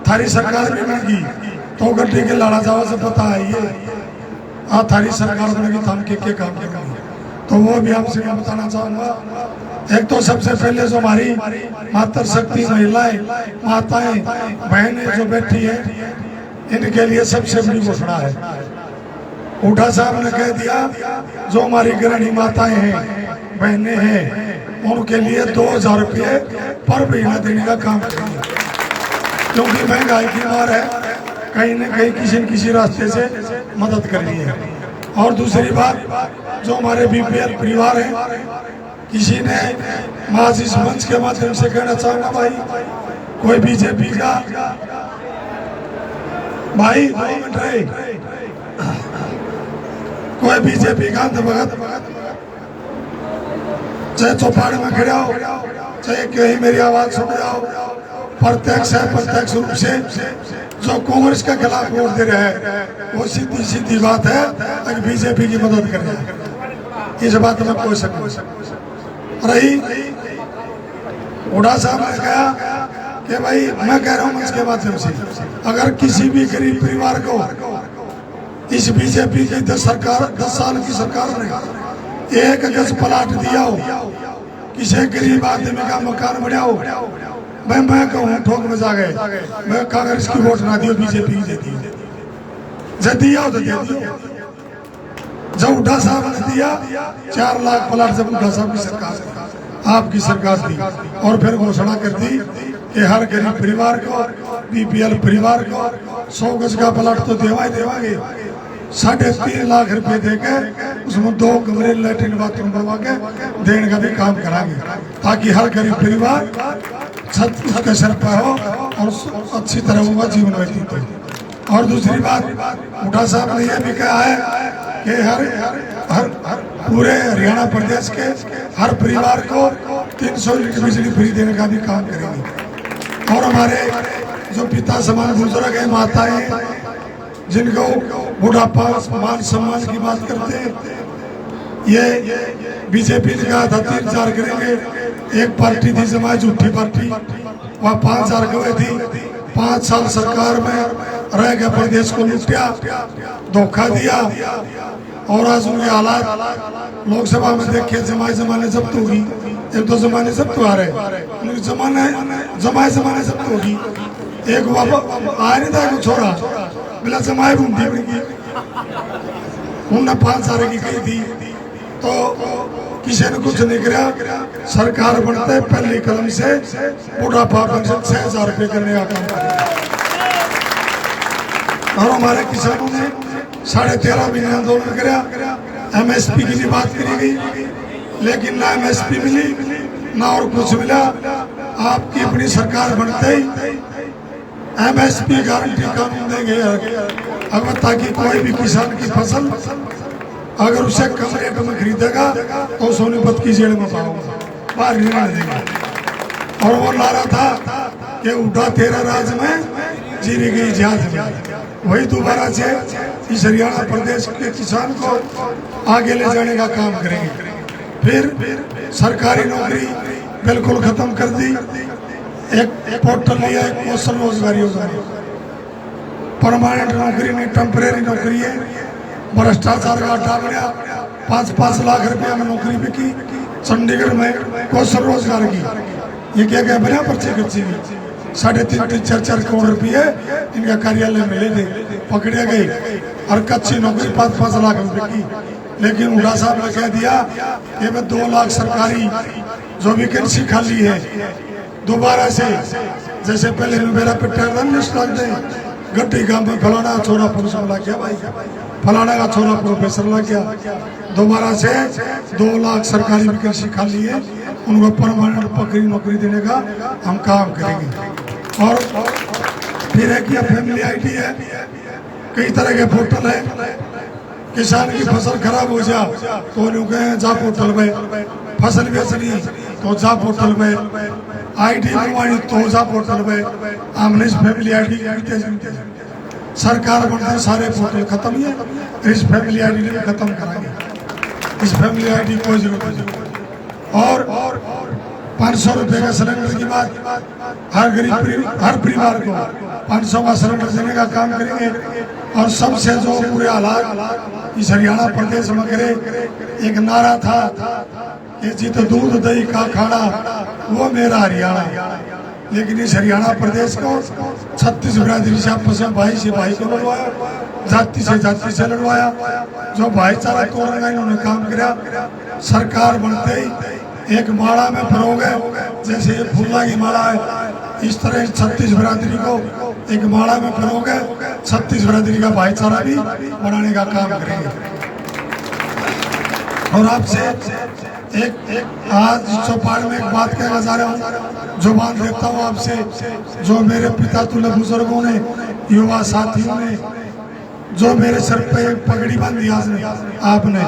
थारी सरकार भी बनेगी, तो गड्डी के लाड़ा जावा से पता है ये थारी सरकार बनेगी, हम के काम के काम, तो वो भी आपसे मैं बताना चाहूंगा। एक तो सबसे पहले जो हमारी मातृ शक्ति महिलाएं, माताएं, बहनें जो बैठी है, इनके लिए सबसे बड़ी घोषणा है। हुड्डा साहब ने कह दिया जो हमारी गृहिणी माताएं हैं, बहनें हैं, उनके लिए 2000 रुपये पर महीना देने का काम करेंगे, क्योंकि महंगाई की मार है, कहीं न कहीं किसी न किसी रास्ते से मदद करनी है। और दूसरी बात, जो हमारे बीपीएल परिवार हैं, किसी ने आज इस मंच के माध्यम से कहना चाहूंगा, भाई कोई बीजेपी का भाई 2 मिनट रहे, कोई बीजेपी का अंधभगत चाहे चौपाड़ में खड़े हो, चाहे कहीं मेरी आवाज सुन जाओ, प्रत्यक्ष है प्रत्यक्ष रूप से जो कांग्रेस के खिलाफ वोट दे रहे हैं, वो सीधी सीधी बात है अगर बीजेपी की मदद कर रहे हैं, इस बात में कोई शक नहीं। रही हुड्डा साहब ने कहा कि भाई मैं कह रहा हूँ मंच के माध्यम से, अगर किसी भी गरीब परिवार को इस बीजेपी की 10 साल की सरकार ने 1 गज प्लाट दिया हो, किसी गरीब आदमी का मकान बनाया हो, मैं कहूँ ठोक में जा गए, मैं कांग्रेस की वोट ना दियो, बीजेपी की देती, जब दिया हो तो दे दियो। जब हुड्डा साहब ने दिया 4 लाख प्लाट, जब हुड्डा साहब की सरकार, आपकी सरकार दी, और फिर घोषणा कर दी कि हर गरीब परिवार को, बीपीएल परिवार को 100 गज का प्लाट तो देवागे, 3.5 लाख रुपए देके उसमें 2 कमरे, लैट्रिन बाथरूम बनवा के देने का भी काम कराएंगे, ताकि हर गरीब परिवार छत उसके सर पर हो और अच्छी तरह उनका जीवन व्यतीत हो। और दूसरी बात, हुड्डा साहब ने यह भी कहा है कि हर पूरे हरियाणा प्रदेश के हर परिवार को 300 यूनिट बिजली फ्री देने का भी काम करेंगे। और हमारे जो पिता समान बुजुर्ग है, माताएं, जिनको बुढ़ापा मान सम्मान की बात करते हैं, ये बीजेपी ने कहा था 3-4 करेंगे, एक पार्टी थी जमाए झूठी पार्टी, वह 5,000 गए थी, 5 साल सरकार में रह गया, प्रदेश को लूटा, धोखा दिया, और आज उनके हालात लोकसभा में देखिए, जमाने जब्त होगी, 1-2 जमाने जब्त आ रहे, जमाने जब्त होगी, एक बाबा आ नहीं था को छोरा बिला जमाए घूमती बड़ी उन्हें 5 साल की कही थी तो किसी ने कुछ नहीं किया। सरकार बनते पहली कदम से बुढ़ापा पेंशन 6,000 रुपये करने का काम करेगा और हमारे किसानों ने 13.5 महीने आंदोलन किया। MSP की भी बात करी गई लेकिन ना MSP मिली ना और कुछ मिला। आपकी अपनी सरकार बनते ही MSP गारंटी कानून देंगे अगर ताकि कोई भी किसान की फसल अगर उसे कम रेट में खरीदेगा तो सोनीपत की जेल में पाऊंगा बाहर नहीं देगा। और वो नारा था कि उठा तेरा राज में जीने गई जहाज में। वही दोबारा से इस हरियाणा प्रदेश के किसान को आगे ले जाने का काम करेंगे। फिर सरकारी नौकरी बिल्कुल खत्म कर दी। एक पोर्टल लिया, एक कौशल रोजगारी होगा। परमानेंट नौकरी नहीं, टेम्परेरी नौकरी है। भ्रष्टाचार का अड्डा बना। 5-5 लाख रुपया में नौकरी बिकी चंडीगढ़ में कौशल रोजगार की। ये क्या क्या बना पर्ची खर्ची की 3.5-4 करोड़ रुपये इनका कार्यालय मिले थे, पकड़े गए और कच्ची नौकरी 5-5 लाख रुपए की। लेकिन उड़ा साहब ने कह दिया कि मैं 2 लाख सरकारी जो वैकेंसी खाली है दोबारा से जैसे पहले मेरा पेट्रोल लिस्ट लग गए गड्ढी गांव में फलाना छोरा प्रोफेसर लग गया भाई, फलाना का छोरा प्रोफेसर लग गया। दोबारा से 2 लाख सरकारी वैकेंसी खाली है, उनको परमानेंट पकड़ी नौकरी देने का हम काम करेंगे। और फिर है कि फैमिली आईडी है, कई तरह के पोर्टल है। किसान की फसल खराब हो जा तो जा पोर्टल में, फसल बेचनी तो जा पोर्टल में, आईडी बनवानी तो जा पोर्टल में। हमने इस फैमिली आईडी सरकार बनते सारे पोर्टल खत्म है, इस फैमिली आईडी ने भी खत्म कराएंगे। इस फैमिली आईडी कोई जरूरत नहीं। और 500 रुपए का सिलेंडर की बात, हर गरीब हर परिवार को 500 का सिलेंडर देने का काम करेंगे। और सबसे जो पूरे हालात इस हरियाणा प्रदेश में करे, एक नारा था कि जित दूध दही का खाना वो मेरा हरियाणा। लेकिन इस हरियाणा प्रदेश को 36 बिरादरी से आपस में भाई से भाई को लड़वाया, जाति से जाति से लड़वाया। जो भाईचारा तोड़ने का इन्होंने काम किया। सरकार बनते ही एक माला में परोगे, जैसे ये फूला की माला है, इस तरह 36 बिरादरी को एक माला में परोगे, 36 बिरादरी का भाईचारा भी बनाने का काम करेंगे। और आपसे एक आज चौपाल में एक बात कहना चाह रहा हूँ, जो बात देता हूँ आपसे। जो मेरे पिता तुल्य बुजुर्गों ने, युवा साथियों ने जो मेरे सर पे पगड़ी बांधी आपने,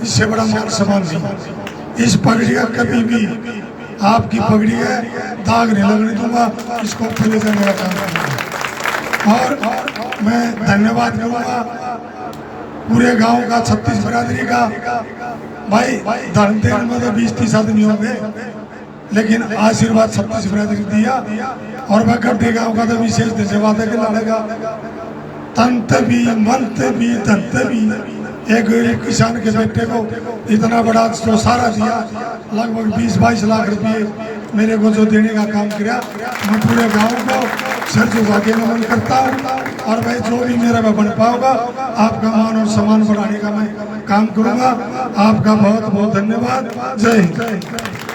इससे बड़ा मान सम्मान नहीं। इस पगड़ी का कभी भी आपकी पगड़ी है दाग नहीं लगने दूंगा, इसको पहले जाने का काम करूंगा। और मैं धन्यवाद करूंगा पूरे गांव का, 36 बिरादरी का। भाई धनतेरस में तो 20-30 आदमी होंगे, लेकिन आशीर्वाद 36 बिरादरी दिया। और मैं गड्ढे गांव का तो विशेष धन्यवाद है कि लड़ेगा तंत भी मंत भी दंत भी। एक किसान के बेटे को इतना बड़ा तो सारा दिया, लगभग 20-22 लाख रुपये मेरे को जो देने का काम किया। मैं पूरे गांव को सर झुका के नमन करता हूँ। और भाई जो भी मेरा मैं बन पाऊंगा, आपका मान और सम्मान बढ़ाने का मैं काम करूंगा। आपका बहुत बहुत धन्यवाद। जय हिंद।